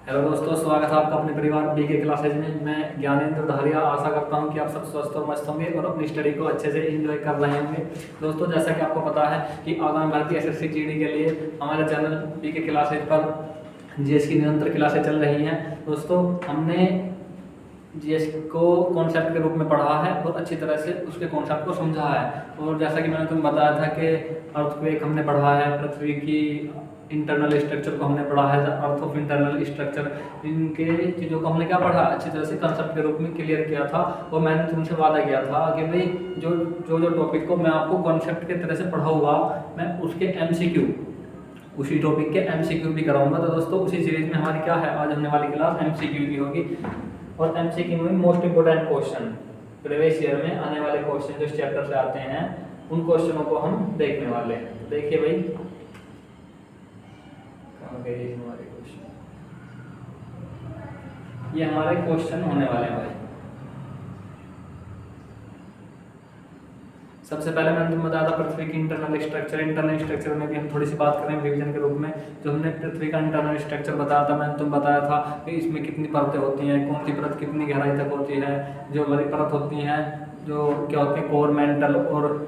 Hello दोस्तों, स्वागत है आपका अपने परिवार बीके क्लासेज में। मैं ज्ञानेंद्र धारिया आशा करता हूं कि आप सब स्वस्थ और मस्त होंगे और अपनी स्टडी को अच्छे से एंजॉय कर रहे होंगे। दोस्तों, जैसा कि आपको पता है कि आगामी भर्ती एसएससी जीडी के लिए हमारे चैनल बीके क्लासेज पर जीएस की निरंतर क्लासें चल रही हैं। दोस्तों, हमने जीएस को कॉन्सेप्ट के रूप में पढ़ा है और अच्छी तरह से उसके कॉन्सेप्ट को समझा है। और जैसा कि मैंने तुम्हें बताया था कि अर्थक्वेक हमने पढ़ा है, पृथ्वी की इंटरनल स्ट्रक्चर को हमने पढ़ा है, अर्थ ऑफ इंटरनल स्ट्रक्चर, इनके चीज़ों को हमने क्या पढ़ा, अच्छी तरह से कंसेप्ट के रूप में क्लियर किया था। और मैंने तुमसे वादा किया था कि भाई जो टॉपिक को मैं आपको कॉन्सेप्ट के तरह से पढ़ाऊंगा, मैं उसके एमसीक्यू, उसी टॉपिक के एमसीक्यू भी कराऊंगा। तो दोस्तों, उसी सीरीज में हमारी क्या है, आज होने वाली क्लास एमसीक्यू की होगी। और एमसीक्यू में most important question, previous year में आने वाले क्वेश्चन जो इस चैप्टर से आते हैं, उन क्वेश्चनों को हम देखने वाले हैं। तो देखिए भाई, हमारे क्वेश्चन, ये हमारे क्वेश्चन होने वाले हैं भाई। सबसे पहले मैंने तुम्हें बताया था पृथ्वी की इंटरनल स्ट्रक्चर में भी हम थोड़ी सी बात करें रिवीजन के रूप में। जो हमने पृथ्वी का इंटरनल स्ट्रक्चर बताया था, मैंने तुम्हें बताया था कि इसमें कितनी परतें होती हैं, कौन सी परत कितनी गहराई तक होती है, जो बड़ी परत होती हैं जो क्या होती है कोर, मेंटल और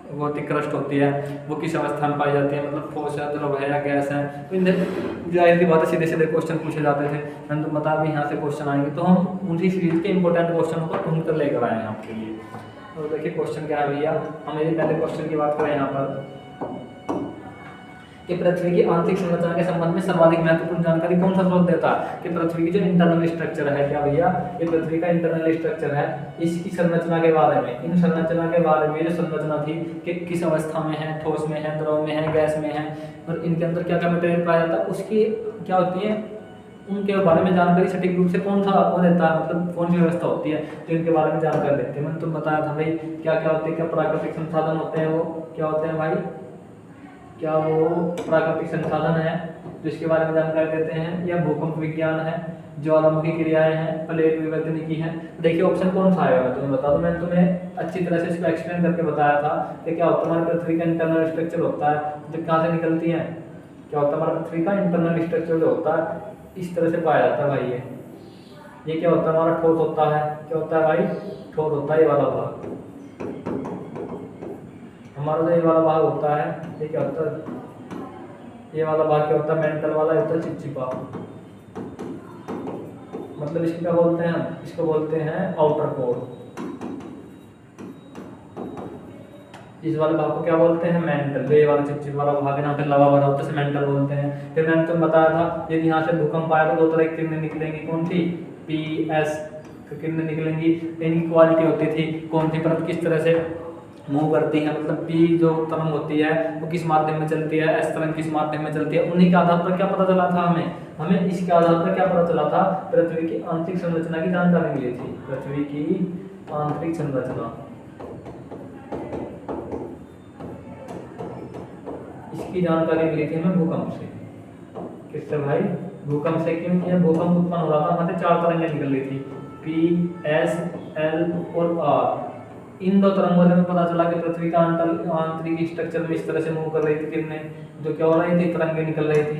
भौतिक क्रस्ट होती है, वो किस अवस्था में पाई जाती है, मतलब ठोस है, द्रव है या गैस है। तो इन जाहिर सी बात है, सीधे सीधे क्वेश्चन पूछे जाते थे। मैंने तो बता भी यहाँ से क्वेश्चन आएंगे, तो हम उसी सीरीज के इंपॉर्टेंट क्वेश्चन को ढूंढ कर लेकर आए हैं आपके लिए। तो देखिए क्वेश्चन क्या है भैया, हम यदि पहले क्वेश्चन की बात करें यहाँ पर कि पृथ्वी की आंतरिक संरचना के संबंध में सर्वाधिक महत्वपूर्ण जानकारी कौन सा स्रोत देता है, कि पृथ्वी की जो इंटरनल स्ट्रक्चर है, क्या भैया ये पृथ्वी का इंटरनल स्ट्रक्चर है, इसकी संरचना के बारे में, इन संरचना के बारे में जो संरचना थी कि किस अवस्था में है, ठोस में है, द्रव में है, गैस में है, और इनके अंदर क्या क्या मटेरियल पाया जाता है, उसकी क्या होती है, उनके बारे में जानकारी सटीक रूप से कौन सा वो देता है, मतलब कौन सी व्यवस्था होती है जो इनके बारे में जानकारी देती है। मैंने तुम बताया था भाई क्या क्या होते हैं, क्या प्राकृतिक संसाधन होते हैं, वो क्या होते हैं भाई, क्या वो प्राकृतिक संसाधन है जिसके बारे में जानकारी देते हैं, या भूकंप विज्ञान है, ज्वालामुखी क्रियाएं हैं, प्लेट विवर्तनिकी है। देखिए ऑप्शन कौन सा आएगा मैं तुम्हें बता दूं। मैंने तुम्हें अच्छी तरह से इसको एक्सप्लेन करके बताया था कि क्या होता है हमारी पृथ्वी का इंटरनल स्ट्रक्चर होता है, जो कहाँ से निकलती है, क्या होता है हमारा पृथ्वी का इंटरनल स्ट्रक्चर जो होता है इस तरह से पाया जाता है भाई। ये क्या होता है हमारा ठोस होता है, क्या होता है भाई, ठोस होता है ये वाला भाग, हमारा जो ये वाला भाग होता है ये क्या होता है, ये वाला भाग क्या होता है, मेंटल वाला होता है चिपचिपा, मतलब इसको क्या बोलते हैं, हम इसको बोलते हैं आउटर कोर। इस वाले भाग को क्या बोलते हैं, मेंटल। ये वाला चिपचिपा वाला भाग है, यहाँ पे लवा भरा होता है, मेंटल बोलते हैं। फिर मैंने तुम्हें बताया था यदि यहाँ से भूकंप आया तो दो तरह की किरणें निकलेंगी, कौन सी, PS किरणें निकलेंगी। इनकी क्वालिटी होती थी, कौन सी परत किस तरह से मूव करती है, मतलब P जो तरंग होती है वो किस माध्यम में चलती है, S तरंग किस माध्यम में चलती है। उन्हीं के आधार पर क्या पता चला था हमें इसके आधार पर क्या पता चला था, पृथ्वी की आंतरिक संरचना की जानकारी मिली थी। पृथ्वी की आंतरिक संरचना, इसकी जानकारी मिली थी हमें भूकंप से। किससे भाई, भूकंप से। क्यों किया, भूकंप उत्पन्न हो रहा था, वहां से चार तरंगें निकल रही थी, P, S, L और R। इन दो तरंगों से हमें पता चला कि पृथ्वी का आंतरिक स्ट्रक्चर में इस तरह से मूव कर रही थी किरणें, जो क्या हो रही थी, तरंगें निकल रही थी,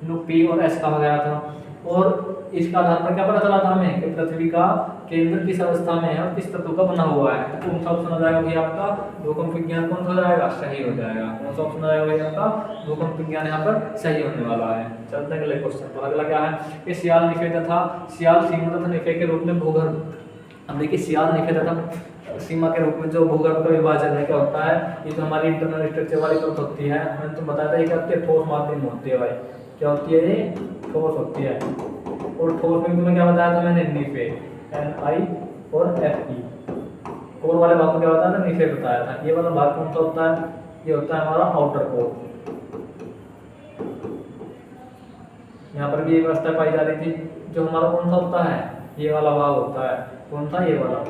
इनको P और S कहा गया था। और इसका आधार पर क्या पता चला था हमें कि पृथ्वी का केंद्र किस अवस्था में है और किस तत्व का बना हुआ है। तो कौन सा ऑप्शन आ जाएगा भैया आपका, भूकंप विज्ञान कौन सा हो जाएगा, सही हो जाएगा। कौन सा ऑप्शन आ जाएगा भैया आपका, भूकंप विज्ञान यहाँ पर सही होने वाला है। चलते हैं अगले क्वेश्चन पर। अगला क्या है कि सियाल निफे तथा सियाल सीमा तथा निफे के रूप में भूगर्भ। अब देखिए सियाल निफे तथा सीमा के रूप में जो भूगर्भ का विभाजन है क्या होता है, ये जो हमारी इंटरनल स्ट्रक्चर वाली परत होती है, मैंने तो बताया था ये क्या होती है, ठोस माध्यम होती है भाई। क्या होती है ये, ठोस होती है। और ठोस में तुम्हें क्या बताया था मैंने, निफे, NI और FE। कोर वाले भाग को क्या बताया था, निफे बताया था। ये वाला भाग कौन सा होता है, ये होता है हमारा आउटर कोर। यहाँ पर भी ये व्यवस्था पाई जा रही थी। जो हमारा कौन सा होता है, ये वाला भाग होता है, कौन सा, ये वाला।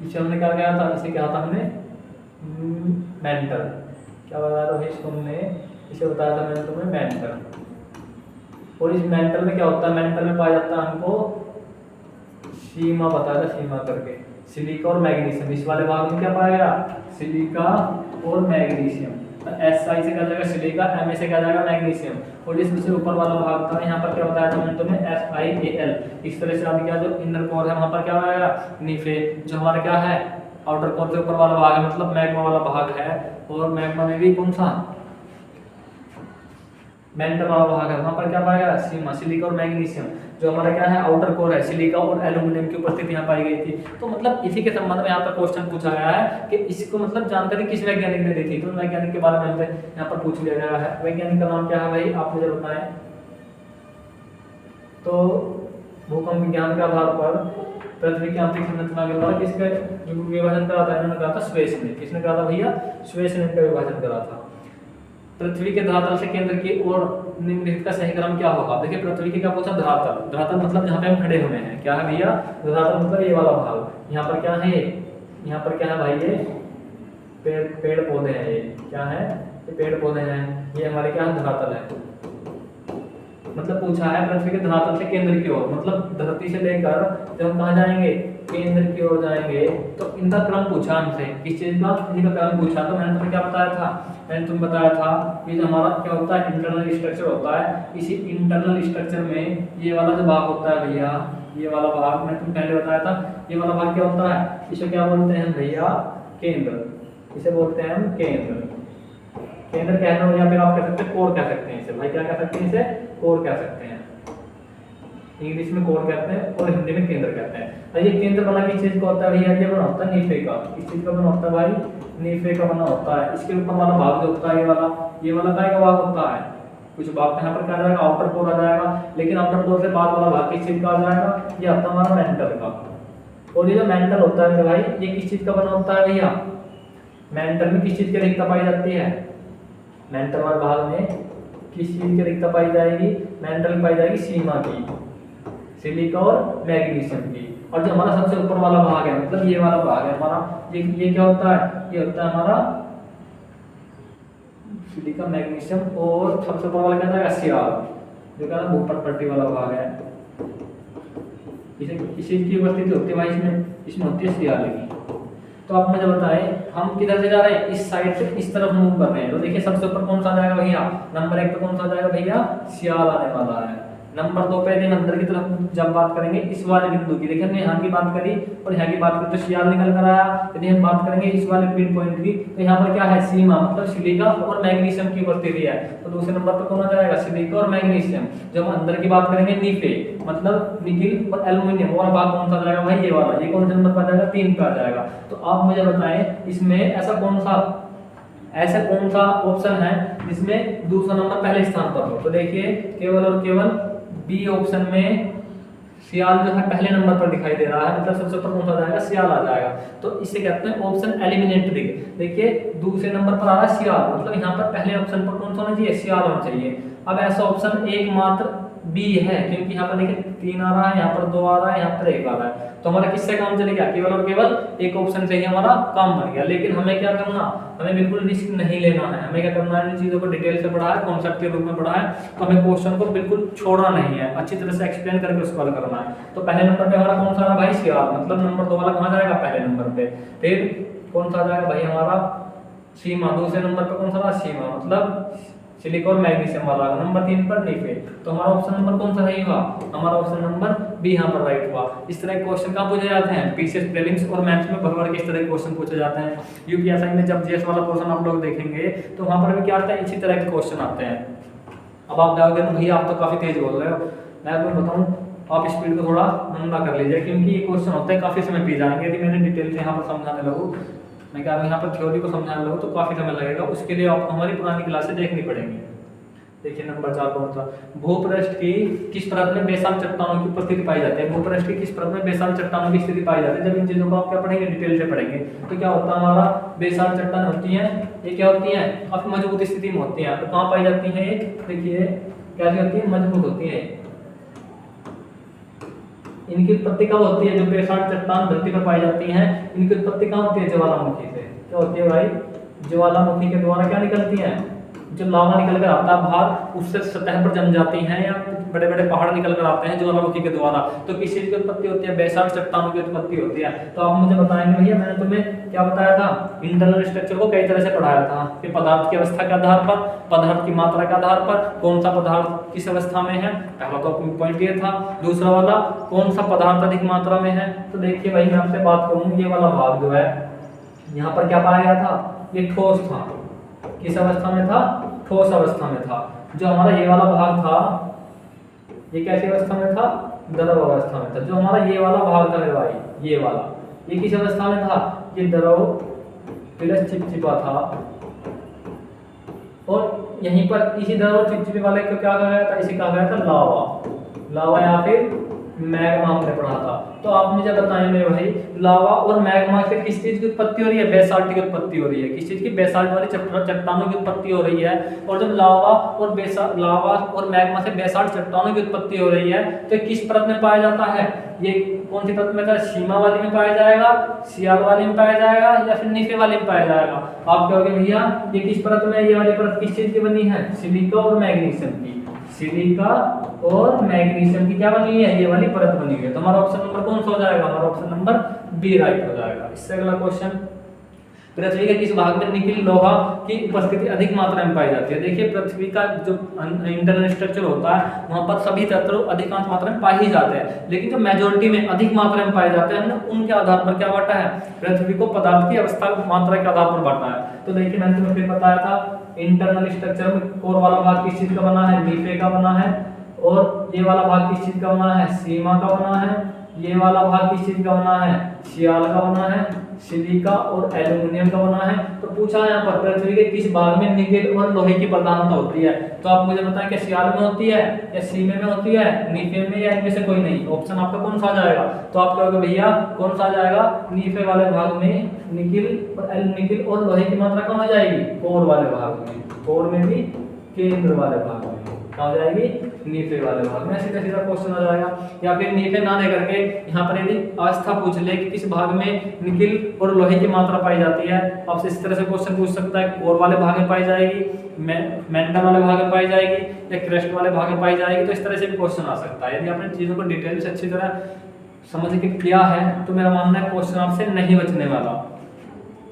इसे हमने क्या कहा था, इसे क्या था हमने, मेंटल। क्या बताया था इसको हमने, इसे बताया था मैंने तुम्हें मेंटल। और इस मेंटल में क्या होता है, मेंटल में पाया जाता है हमको सीमा, बताया था सीमा करके, सिलिका और मैग्नीशियम। इस वाले भाग में क्या पाया गया, सिलिका और मैग्नीशियम। SI से क्या जाएगा सिलिका, Ma से क्या जाएगा मैग्नीशियम, और जिस सबसे ऊपर वाला भाग था यहाँ पर क्या बताया था मैंने तुम्हें SiAl। इस तरह से अब क्या जो इनर कोर है वहाँ पर क्या आएगा नीफे, जो हमारा क्या है आउटर कोर के ऊपर वाला भाग है मतलब मैग्मा वाला भाग है, और मैग्मा में भी कौन सा मेंटल वाला भाग है वहाँ पर क्या पाएगा सीमा, सिलिका और मैग्नीशियम। जो हमारा क्या है आउटर कोर है सिलिका और एल्यूमिनियम की उपस्थिति यहाँ पाई गई थी। तो मतलब इसी के संबंध में यहाँ पर क्वेश्चन पूछा गया है कि इसको मतलब जानकारी किस वैज्ञानिक ने दी थी, तो वैज्ञानिक के बारे में हमसे यहाँ पर पूछ लिया गया है। वैज्ञानिक का नाम क्या है भाई आप मुझे बताएं। तो भूकंप विज्ञान के आधार पर पृथ्वी की आंतरिक संरचना के द्वारा किसका जो विभाजन करा था, इन्होंने कहा था स्वेस ने। किसने कहा था भैया स्वेस ने इनका विभाजन करा था। पृथ्वी के धरातल से केंद्र की ओर निम्नलिखित का सही क्रम क्या होगा। देखिए पृथ्वी की क्या पूछा धरातल, धरातल मतलब जहाँ पे हम खड़े हुए हैं, क्या है भैया धरातल मतलब ये वाला भाग। यहाँ पर क्या है, यहाँ पर क्या है भाई ये पेड़ पौधे हैं, ये क्या है ये पेड़ पौधे हैं, ये हमारे क्या है धरातल है। मतलब पूछा है पृथ्वी के धरातल से केंद्र की ओर, मतलब धरती से लेकर जब हम कहाँ जाएंगे केंद्र की ओर जाएंगे, तो इनका क्रम पूछा हमसे किस चीज का, इनका क्रम पूछा। तो मैंने तुम्हें क्या बताया था, मैंने तुम्हें बताया था कि हमारा क्या होता है इंटरनल स्ट्रक्चर होता है। इसी इंटरनल स्ट्रक्चर में ये वाला जो भाग होता है भैया, ये वाला भाग मैंने तुम्हें पहले बताया था, ये वाला भाग क्या होता है, इसे क्या बोलते हैं भैया केंद्र, इसे बोलते हैं हम केंद्र। केंद्र कहना हो या फिर आप कह सकते हैं कोर कह सकते हैं इसे, भाई क्या कह सकते हैं इसे कोर कह सकते हैं। इंग्लिश में कोर कहते हैं और हिंदी में केंद्र कहते हैं। ये केंद्र बना किस चीज का होता है भैया, ये बना होता है नीफे का। किस चीज का बना होता है भाई नीफे का बना होता है। इसके ऊपर वाला भाग जो होता है ये वाला काय का भाग होता है, कुछ भाग यहाँ पर क्या आ जाएगा आउटर कोर आ जाएगा, लेकिन आउटर कोर से बाद वाला भाग किस चीज का आ जाएगा, ये आता है हमारा मेंटल का। और ये जो मेंटल होता है मेरे भाई ये किस चीज का बना होता है भैया, मेंटल में किस चीज की रिक्ता पाई जाती है, मेंटल वाले भाग में किस चीज की रिक्ता पाई जाएगी, मेंटल पाई जाएगी सीमा की, सिलिका और मैग्नीशियम की। और जो हमारा सबसे ऊपर वाला भाग है मतलब ये वाला भाग है हमारा, ये क्या होता है, ये होता है हमारा सिलिका मैग्नीशियम, और सबसे ऊपर वाला क्या जाएगा सियाल, जो क्या ऊपर पट्टी वाला भाग है। इसे किस चीज की उपस्थिति होती है भाई इसमें होती है सियाल की। तो आप मुझे बताएं हम किधर से जा रहे हैं, इस साइड से इस तरफ मूव कर रहे हैं। तो देखिए सबसे ऊपर कौन सा आ जाएगा भैया, नंबर 1 पे कौन सा आ जाएगा भैया सियाल आने वाला है। नंबर 2 पे यदि अंदर की तरफ जब बात करेंगे इस वाले बिंदु की, देखिए हमने यहाँ की बात करी और यहाँ की बात करी तो सियाल निकल कर आया। यदि हम बात करेंगे इस वाले पिन पॉइंट की तो यहाँ पर क्या है सीमा मतलब सिलिका और मैग्नीशियम की उपस्थिति है। तो दूसरे नंबर पर कौन आ जाएगा सिलिका और मैग्नीशियम। जब हम अंदर की बात करेंगे नीफे मतलब निकिल और एल्यूमिनियम, वो वाला भाग कौन सा आ जाएगा भाई ये वाला, ये कौन से नंबर पर आ जाएगा 3 पे आ जाएगा। तो आप मुझे बताएं इसमें ऐसा कौन सा ऑप्शन है जिसमें दूसरा नंबर पहले स्थान पर हो। तो देखिए केवल और केवल बी ऑप्शन में सियाल जो है पहले नंबर पर दिखाई दे रहा है, मतलब सबसे ऊपर कौन सा जाएगा सियाल आ जाएगा। तो इसे कहते हैं ऑप्शन एलिमिनेटरी। देखिए दूसरे नंबर पर आ रहा है सियाल, मतलब यहाँ पर पहले ऑप्शन पर कौन सा होना चाहिए सियाल होना चाहिए। अब ऐसा ऑप्शन एकमात्र बी है क्योंकि यहाँ पर देखिए 3 आ रहा है, यहाँ पर 2 आ रहा है, यहाँ पर 1 आ रहा है। तो हमारा किससे काम चलेगा, केवल और केवल एक ऑप्शन से ही हमारा काम बन गया। लेकिन हमें क्या करना, हमें बिल्कुल रिस्क नहीं लेना है। हमें क्या करना है, इन चीजों को डिटेल से पढ़ा है, कॉन्सेप्ट के रूप में पढ़ा है, तो हमें क्वेश्चन को बिल्कुल छोड़ना नहीं है, अच्छी तरह से एक्सप्लेन करके उसको हल करना है। तो पहले नंबर पे हमारा कौन सा है भाई सियाल, मतलब नंबर 2 वाला कहाँ जाएगा पहले नंबर पे। फिर कौन सा जाएगा भाई हमारा सीमा, दूसरे नंबर पे कौन सा सीमा मतलब सिलिका और मैग्नीशियम वाला। नंबर 3 पर नीफे। तो हमारा ऑप्शन नंबर कौन सा सही हुआ, हमारा ऑप्शन नंबर बी यहाँ पर राइट हुआ। इस तरह के क्वेश्चन कहाँ पूछे जाते हैं पीसीएस प्रीलिम्स और मैथ्स में भर भर के इस तरह के क्वेश्चन पूछे जाते हैं। यूपीएससी में जब जीएस वाला पोर्शन आप लोग देखेंगे तो वहाँ पर भी क्या आता है इसी तरह के क्वेश्चन आते हैं। अब आप जाओगे तो भैया आप तो काफी तेज बोल रहे हो, मैं आपको बताऊँ आप स्पीड को थोड़ा मंदा कर लीजिए क्योंकि ये क्वेश्चन होते हैं काफी समय पी जाएंगे। यदि मैंने डिटेल से यहाँ पर समझाने लगूँ, मैं क्या यहाँ पर थ्योरी को समझाने लगूँ तो काफी समय लगेगा, उसके लिए आपको हमारी पुरानी क्लासें देखनी पड़ेंगी। देखिए नंबर 4 कौन सा, भूपृष्ठ की किस परत में बेसाल चट्टानों की उपस्थिति पाई जाती है। भूपृष्ठ की किस परत में बेसाल चट्टानों की स्थिति पाई जाती है। जब इन चीजों को आप क्या पढ़ेंगे डिटेल से पढ़ेंगे तो क्या होता है हमारा बेसाल चट्टान होती है, ये क्या होती है काफी मजबूत स्थिति में होती है। तो कहाँ पाई जाती है ये, देखिए कैसी होती है मजबूत होती है। इनकी उत्पत्ति कब होती है, जो बेसाल चट्टान धरती पर पाई जाती है इनकी उत्पत्ति कहाँ होती है ज्वालामुखी से। क्या होती है भाई, ज्वालामुखी के द्वारा क्या निकलती है, जो लावा निकल कर आता है बाहर उससे सतह पर जम जाती हैं या बड़े बड़े पहाड़ निकल कर आते हैं ज्वालामुखी के द्वारा। तो किस चीज की उत्पत्ति होती है? बेसाल्ट चट्टानों की उत्पत्ति होती है। तो आप मुझे बताएंगे भैया, मैंने तुम्हें क्या बताया था, इंटरनल स्ट्रक्चर को कई तरह से पढ़ाया था कि पदार्थ की अवस्था के आधार पर, पदार्थ की मात्रा के आधार पर, कौन सा पदार्थ किस अवस्था में है, पहला तो पॉइंट ये था। दूसरा वाला, कौन सा पदार्थ अधिक मात्रा में है। तो देखिए भाई मैं आपसे बात करूं, ये वाला भाग जो है यहाँ पर क्या पाया गया था, ये ठोस था। किस अवस्था में था? ठोस अवस्था में था। जो हमारा ये वाला भाग था, ये कैसी अवस्था में था? द्रव अवस्था में था। जो हमारा ये वाला भाग था मेरे भाई, ये वाला, ये किस अवस्था में था? ये द्रव प्लस चिपचिपा था। और यहीं पर इसी द्रव चिपचिपे वाले को क्या कहा गया था? इसे कहा गया था लावा। लावा या फिर मैग्मा हमने पढ़ा था। तो आप मुझे बताएं मेरे भाई, लावा और मैग्मा से किस चीज की उत्पत्ति हो रही है? बेसाल्ट की उत्पत्ति हो रही है। किस चीज की? बेसाल्ट वाली चट्टानों की उत्पत्ति हो रही है। और जब लावा और मैग्मा से बेसाल्ट चट्टानों की उत्पत्ति हो रही है तो किस परत में पाया जाता है? ये कौन सी परत में था? सीमा वाली में पाया जाएगा, सियाल वाली में पाया जाएगा, या फिर नीफे वाली में पाया जाएगा? आप कहोगे भैया ये किस परत में? ये वाली परत किस चीज की बनी है? सिलिका और मैग्नीशियम की। सिलिका और मैग्नीशियम की क्या बनी है? ये वाली परत बनी है। तो हमारा ऑप्शन नंबर कौन सा हो जाएगा? हमारा ऑप्शन नंबर बी राइट हो जाएगा। इससे अगला क्वेश्चन, पृथ्वी के किस भाग में निकिल लोहा की उपस्थिति अधिक मात्रा में पाई जाती है? देखिए पृथ्वी का जो इंटरनल स्ट्रक्चर होता है वहां पर सभी तत्व अधिकांश मात्रा में पाए ही जाते हैं, लेकिन जो मेजोरिटी में अधिक मात्रा में पाए जाते हैं हमने उनके आधार पर क्या बांटा है? पृथ्वी को पदार्थ की अवस्था मात्रा के आधार पर बांटा है। तो देखिए मैंने तुम्हें फिर बताया था, इंटरनल स्ट्रक्चर में कोर वाला भाग किस चीज का बना है? लीफे का बना है। और ये वाला भाग किस चीज का बना है? सीमा का बना है। ये वाला भाग किस चीज का बना है? सियाल का बना है। सिलिका और एल्युमिनियम का बना है। तो पूछा है यहाँ पर पृथ्वी के किस भाग में निकेल और लोहे की प्रधानता होती है? तो आप मुझे बताएं कि सियाल में होती है या सीमे में होती है, नीफे में, या इनमें से कोई नहीं? ऑप्शन आपका कौन सा आ जाएगा? तो आप कहोगे भैया कौन सा आ जाएगा? नीफे वाले भाग में निकिल और लोहे की मात्रा कहाँ हो जाएगी? कोर वाले भाग में। कोर में भी केंद्र वाले भाग में कहाँ हो जाएगी? नीफे वाले भाग में। सीधा सीधा क्वेश्चन आ जाएगा। या फिर नीफे ना दे करके यहाँ पर यदि आस्था पूछ ले कि किस भाग में निकिल और लोहे की मात्रा पाई जाती है, आपसे इस तरह से क्वेश्चन पूछ सकता है, कोर वाले भाग में पाई जाएगी, मेंटल वाले भाग में पाई जाएगी, या क्रेस्ट वाले भाग में पाई जाएगी। तो इस तरह से भी क्वेश्चन आ सकता है। यदि आपने चीजों को डिटेल से अच्छी तरह समझ के किया है तो मेरा मानना है क्वेश्चन आपसे नहीं बचने वाला।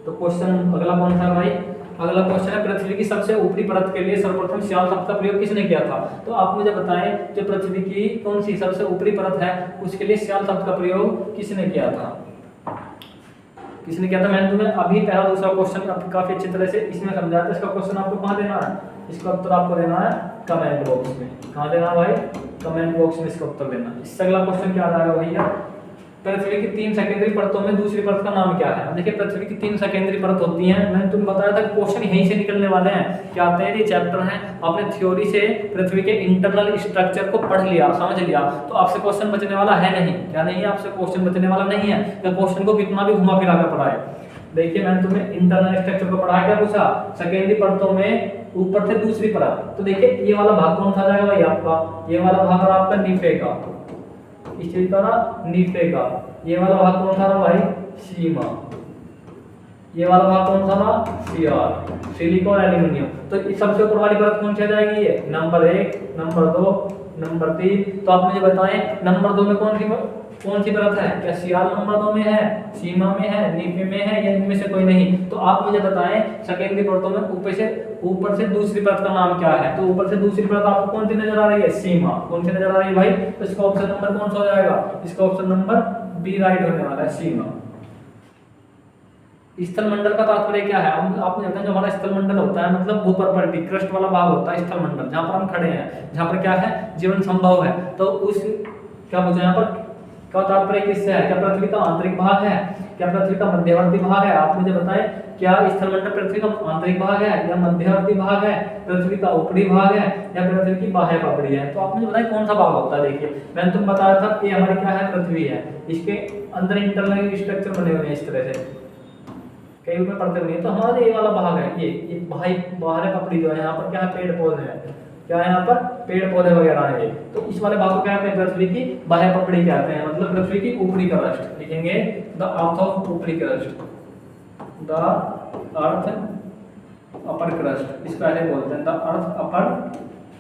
तो क्वेश्चन अगला कौन था भाई? अगला क्वेश्चन है, पृथ्वी की सबसे ऊपरी परत के लिए सर्वप्रथम सियाल शब्द का प्रयोग किसने किया था? तो आप मुझे बताएं, जो पृथ्वी की कौन सी सबसे ऊपरी परत है उसके लिए सियाल शब्द का प्रयोग किसने किया था? किसने किया था? मैंने तुम्हें अभी पहला दूसरा क्वेश्चन काफी अच्छी तरह से इसमें समझाया था। इसका क्वेश्चन आपको कहाँ देना है? इसका उत्तर आपको देना है कमेंट बॉक्स में। कहाँ देना है भाई? कमेंट बॉक्स में इसका उत्तर देना। इससे अगला क्वेश्चन क्या आ जाएगा भैया? पृथ्वी की 3 सेकेंडरी परतों में दूसरी परत का नाम क्या है? देखिए पृथ्वी की 3 सेकेंडरी परत होती हैं। मैंने तुम्हें बताया था क्वेश्चन यहीं से निकलने वाले हैं। क्या आते हैं? ये चैप्टर हैं, आपने थ्योरी से पृथ्वी के इंटरनल स्ट्रक्चर को पढ़ लिया, समझ लिया, तो आपसे क्वेश्चन बचने वाला है नहीं। क्या नहीं है? आपसे क्वेश्चन बचने वाला नहीं है। या क्वेश्चन को कितना भी घुमा फिरा कर पढ़ाए। देखिए मैंने तुम्हें इंटरनल स्ट्रक्चर को पढ़ा, क्या पूछा? सेकेंडरी परतों में ऊपर से दूसरी परत। तो देखिए ये वाला भाग कौन सा जाएगा भाई आपका? ये वाला भाग आपका नीफे का, इस चीज का ना नीफे का। ये वाला भाग कौन सा ना भाई? सीमा। ये वाला भाग कौन सा ना? सियाल, सिलिका और एल्युमिनियम। तो इस सबसे ऊपर वाली परत कौन सी आ जाएगी? ये नंबर 1, नंबर 2, नंबर 3। तो आप मुझे बताएं नंबर 2 में कौन सी परत है? क्या सियाल नंबर 2 में है, सीमा में है, नीफे में है, या इनमें से कोई नहीं? तो आप मुझे बताएं सेकेंडरी परतों में ऊपर से दूसरी परत का नाम क्या है? तो ऊपर से दूसरी परत आपको कौन सी नजर आ रही है? सीमा। कौन सी नजर आ रही है भाई? तो इसका ऑप्शन नंबर कौन सा हो जाएगा? इसका ऑप्शन नंबर बी राइट होने वाला है, सीमा। स्थल मंडल का तात्पर्य क्या है? आपने देखा जो हमारा स्थल मंडल होता है मतलब भूपर्पल्टी क्रस्ट वाला भाग होता है स्थल मंडल, जहां पर हम खड़े हैं, जहां पर क्या है? जीवन संभव है। तो उस क्या पूछा यहाँ पर? क्या तात्पर्य किससे है? क्या पृथ्वी का आंतरिक भाग है? क्या पृथ्वी का मध्यवर्ती भाग है? आप मुझे बताएं, क्या स्थल मंडल पृथ्वी का आंतरिक भाग है या मध्यवर्ती भाग है? पृथ्वी का ऊपरी भाग है या पृथ्वी की बाह्य पपड़ी है? तो आप मुझे बताएं कौन सा भाग होता है? देखिए मैंने तुम बताया था कि हमारी क्या है? पृथ्वी है। इसके अंदर इंटरनल स्ट्रक्चर बने हुए हैं इस तरह से, कई ऊपर पड़ते हुए। तो हमारा ये वाला भाग है, ये बाहर पपड़ी जो है, यहाँ पर क्या है? पेड़ पौधे हैं। क्या है यहाँ पर? पेड़ पौधे वगैरह हैं। तो इस वाले भाग को क्या कहते हैं? पृथ्वी की बाह्य पपड़ी कहते हैं, मतलब पृथ्वी की ऊपरी क्रस्ट। लिखेंगे द अर्थ ऑफ ऊपरी crust, the earth upper crust, इसको ऐसे बोलते हैं द अर्थ अपर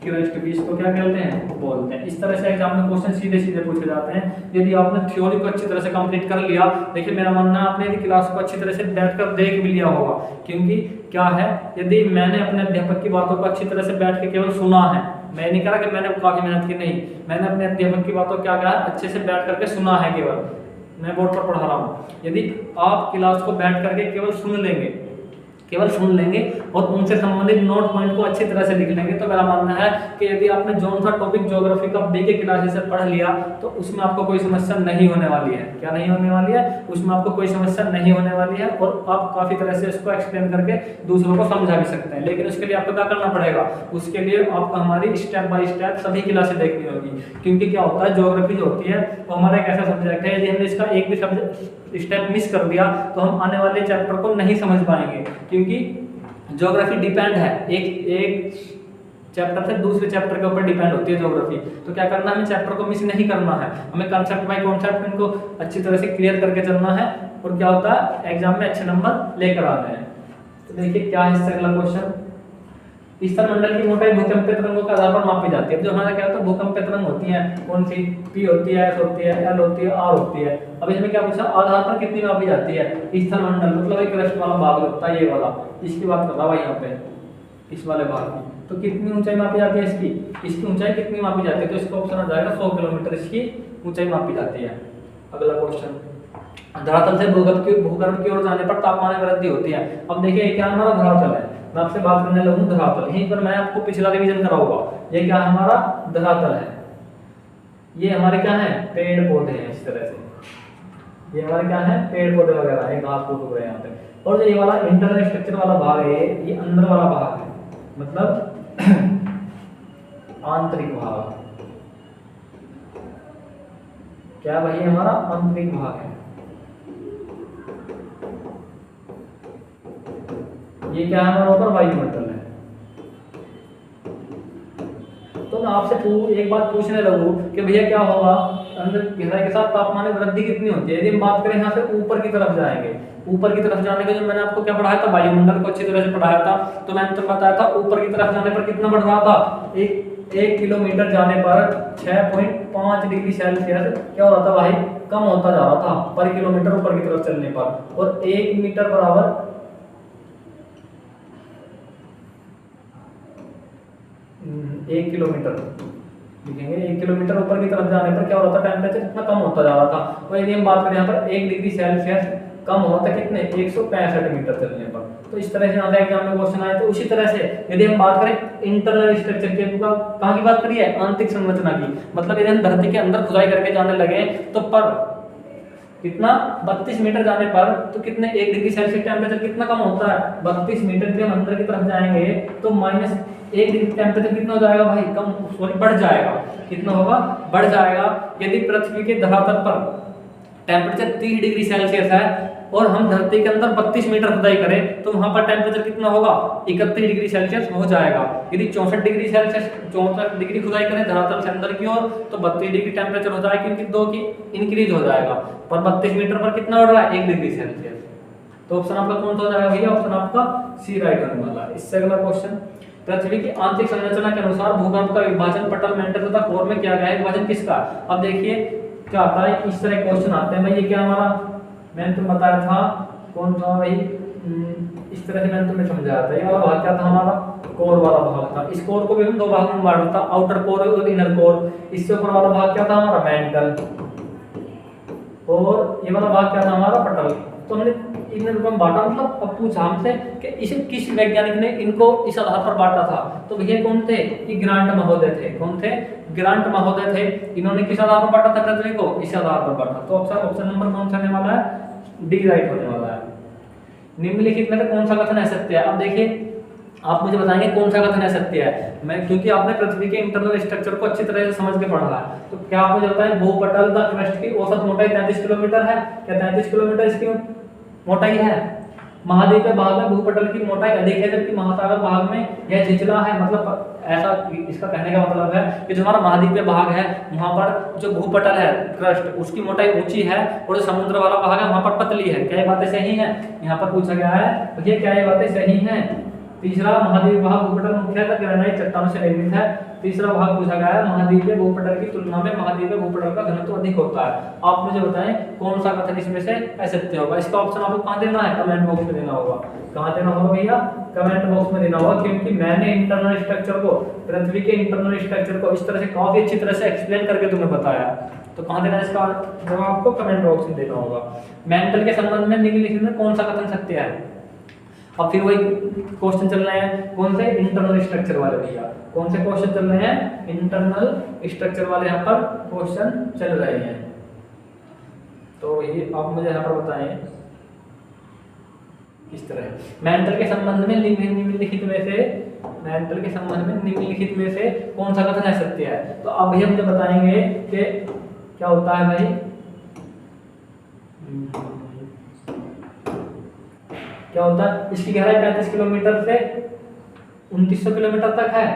क्रस्ट भी, इसको क्या कहते हैं, बोलते हैं। इस तरह से एग्जाम में क्वेश्चन सीधे सीधे पूछे जाते हैं यदि आपने थ्योरी को अच्छी तरह से कंप्लीट कर लिया। देखिए मेरा मानना है आपने यदि क्लास को अच्छी तरह से बैठकर देख भी लिया होगा, क्योंकि क्या है, यदि मैंने अपने अध्यापक की बातों को अच्छी तरह से बैठ के केवल सुना है, मैं नहीं कह रहा कि मैंने काफी मेहनत की, नहीं, मैंने अपने अध्यापक की बातों क्या कहा, अच्छे से बैठ करके सुना है, केवल मैं बोर्ड पर पढ़ा रहा हूँ। यदि आप क्लास को बैठ करके केवल सुन लेंगे और उनसे संबंधित नोट पॉइंट को अच्छी तरह से लिख लेंगे, तो मेरा मानना है कि यदि आपने जो सा टॉपिक ज्योग्राफी का बीके क्लासेस से पढ़ लिया तो उसमें आपको कोई समस्या नहीं होने वाली है। क्या नहीं होने वाली है? उसमें आपको कोई समस्या नहीं होने वाली है और आप काफी तरह से इसको एक्सप्लेन करके दूसरों को समझा भी सकते हैं। लेकिन उसके लिए आपको क्या करना पड़ेगा, उसके लिए आपको हमारी स्टेप बाय स्टेप सभी क्लासेस देखनी होगी। क्योंकि क्या होता है, ज्योग्राफी जो होती है वो हमारा एक ऐसा सब्जेक्ट है, यदि हमने इसका एक भी सब्जेक्ट स्टेप मिस कर दिया तो हम आने वाले चैप्टर को नहीं समझ पाएंगे। क्योंकि ज्योग्राफी डिपेंड है, एक चैप्टर से दूसरे चैप्टर के ऊपर डिपेंड होती है ज्योग्राफी। तो क्या करना है, हमें चैप्टर को मिस नहीं करना है, हमें कॉन्सेप्ट बाय कॉन्सेप्ट इनको अच्छी तरह से क्लियर करके चलना है और क्या होता है, एग्जाम में अच्छे नंबर लेकर आने हैं। तो देखिए क्या है इससे अगला क्वेश्चन, स्तर मंडल की मोटाई भूकंपीय तरंगों के आधार पर मापी जाती है। जो हमारा क्या होता है, भूकंपीय तरंग होती है, कौन सी, पी होती है, एस होती है, एल होती है, आर होती है। अब इसमें क्या पूछा, आधार पर कितनी मापी जाती है, स्तर मंडल मतलब एक क्रस्ट वाला भाग होता है, ये वाला, इसकी बात कर रहा हूं यहाँ पे, इस वाले भाग की। तो कितनी ऊंचाई मापी जाती है इसकी ऊंचाई कितनी मापी जाती है, तो इसका ऑप्शन आ जाएगा 100 किलोमीटर इसकी ऊंचाई मापी जाती है। अगला क्वेश्चन, धरातल से भूगर्भ की ओर जाने पर तापमान में वृद्धि होती है। अब देखिए क्या हमारा धरातल है, मैं आपसे बात करने लगूं धरातल, यहीं पर मैं आपको पिछला रिवीजन कराऊंगा। ये क्या हमारा धरातल है, ये हमारे क्या है, पेड़ पौधे हैं, इस तरह से ये हमारे क्या है, पेड़ पौधे वगैरह है, घास फूस उग रहे हैं यहाँ पे। और जो ये वाला इंटरनल स्ट्रक्चर वाला भाग है, ये अंदर वाला भाग है, मतलब आंतरिक भाग, क्या भाई हमारा आंतरिक भाग है। ये क्या है, हमारा ऊपर वायुमंडल है। तो मैं आपसे एक बात पूछने लगूं कि भैया क्या होगा, अंदर गहराई के साथ तापमान में वृद्धि कितनी होती है। यदि हम बात करें यहाँ से ऊपर की तरफ जाएंगे, ऊपर की तरफ जाने के जो मैंने आपको क्या पढ़ाया था, वायुमंडल को अच्छी तरह से पढ़ाया था, तो मैंने तो बताया था ऊपर की तरफ जाने पर कितना बढ़ रहा था, एक किलोमीटर जाने पर 6.5 डिग्री सेल्सियस क्या हो रहा था भाई, कम होता जा रहा था पर किलोमीटर ऊपर की तरफ चलने पर। और 1 मीटर बराबर 1 किलोमीटर लिखेंगे, 1 किलोमीटर ऊपर की तरफ जाने पर क्या हो रहा था, टेम्परेचर इतना कम होता जा रहा था। और यदि हम बात करें यहाँ पर 1 डिग्री सेल्सियस कम हो रहा था कितने, 165 मीटर चलने पर। तो इस तरह से यहाँ एग्जाम में क्वेश्चन आए। तो उसी तरह से यदि हम बात करें इंटरनल स्ट्रक्चर की, कहाँ की बात करिए, आंतरिक संरचना की, मतलब यदि हम धरती के अंदर खुदाई करके जाने लगे तो पर कितना 32 मीटर जाने पर तो कितने 1 डिग्री सेल्सियस टेम्परेचर कितना कम होता है, 32 मीटर के हम अंदर की तरफ जाएंगे तो -1 डिग्री टेम्परेचर कितना हो जाएगा भाई, कम सॉरी बढ़ जाएगा, कितना होगा, बढ़ जाएगा। यदि पृथ्वी के धरातल पर टेम्परेचर 30 डिग्री सेल्सियस है और हम धरती के अंदर 32 मीटर खुदाई करें तो वहां पर टेम्परेचर कितना होगा, 31 डिग्री सेल्सियस हो जाएगा। यदि 64 डिग्री सेल्सियस 64 डिग्री खुदाई करें धरातल से अंदर की ओर तो 32 डिग्री टेम्परेचर हो जाएगा, क्योंकि 2 की इंक्रीज हो जाएगा। पर 32 मीटर पर कितना बढ़ रहा है, 1 डिग्री सेल्सियस। तो ऑप्शन आपका कौन सा हो जाएगा भैया, ऑप्शन आपका सी राइट होने वाला है। इससे अगला क्वेश्चन, पृथ्वी की आंतरिक संरचना के अनुसार भूगर्भ का विभाजन पटल, मेंटल तथा कोर में किया गया है, विभाजन किसका। अब देखिए क्या आता है, इस तरह क्वेश्चन आते हैं भाई। ये क्या हमारा, मैंने तुम्हें बताया था कौन सा भाई, इस तरह से मैंने तुम्हें समझाया था। ये वाला भाग क्या था हमारा, कोर वाला भाग था। इस कोर को भी हम 2 भागों में बांटा था, आउटर कोर और इनर कोर। इससे ऊपर वाला भाग क्या था हमारा, मेंटल, और ये वाला भाग क्या था हमारा, पटल। तो हमने इन रूप में बांटा, मतलब अब पूछा हमसे कि इसे किस वैज्ञानिक ने इनको इस आधार पर बांटा था। तो भैया कौन थे, ये ग्रांट महोदय थे। कौन थे, ग्रांट महोदय थे। इन्होंने किस आधार पर बांटा था पृथ्वी को, इस आधार पर बांटा। तो ऑप्शन नंबर कौन सा होने वाला है, डी राइट होने वाला है। निम्नलिखित में से कौन सा कथन असत्य है। अब देखिए आप मुझे बताएंगे कौन सा कथन असत्य है। मैं क्योंकि आपने पृथ्वी के इंटरनल स्ट्रक्चर को अच्छी तरह से समझ के पढ़ा है, तो क्या आपको लगता है भूपटल द क्रस्ट की औसत मोटाई 33 किलोमीटर है। क्या 33 किलोमीटर इसकी मोटाई है। महाद्वीपीय भाग में भूपटल की मोटाई अधिक है, जबकि महासागर भाग में यह छिछला है। मतलब ऐसा इसका कहने का मतलब है कि जो हमारा महाद्वीपीय भाग है वहां पर जो भूपटल है क्रस्ट उसकी मोटाई ऊंची है, और जो समुद्र वाला भाग है वहां पर पतली है। क्या ये बातें सही हैं, यहाँ पर पूछा गया है। तो ये क्या ये बातें सही हैं, तीसरा, महाद्वीप भाग भूपटल मुख्यतः ग्रेनाइट चट्टानों से निर्मित है। तीसरा भाग पूछा गया है, महाद्वीपीय भूपटल की तुलना में महाद्वीपीय भूपटल का घनत्व अधिक होता है। आप मुझे बताएं कौन सा कथन इसमें से असत्य होगा। इसका ऑप्शन आपको कहाँ देना है? कमेंट बॉक्स में देना होगा। कहाँ देना होगा भैया? कमेंट बॉक्स में देना होगा, क्योंकि मैंने इंटरनल स्ट्रक्चर को, पृथ्वी के इंटरनल स्ट्रक्चर को इस तरह से काफी अच्छी तरह से एक्सप्लेन करके तुम्हें बताया। तो कहाँ देना है इसका जवाब? आपको कमेंट बॉक्स में देना होगा। मेंटल के संबंध में निम्नलिखित में कौन सा कथन सत्य है? अब फिर वही क्वेश्चन चल रहे हैं, कौन से? इंटरनल स्ट्रक्चर वाले भैया। कौन से क्वेश्चन चल रहे हैं? इंटरनल स्ट्रक्चर वाले यहाँ पर क्वेश्चन चल रहे हैं। तो ये आप मुझे यहाँ पर बताएं इस तरह, मेंटल के संबंध में निम्नलिखित में से, मेंटल के संबंध में निम्नलिखित में से कौन सा कथन है सत्य है? तो अब भैया मुझे बताएंगे कि क्या होता है भाई, क्या होता है? इसकी गहराई 35 किलोमीटर से 2900 किलोमीटर तक है।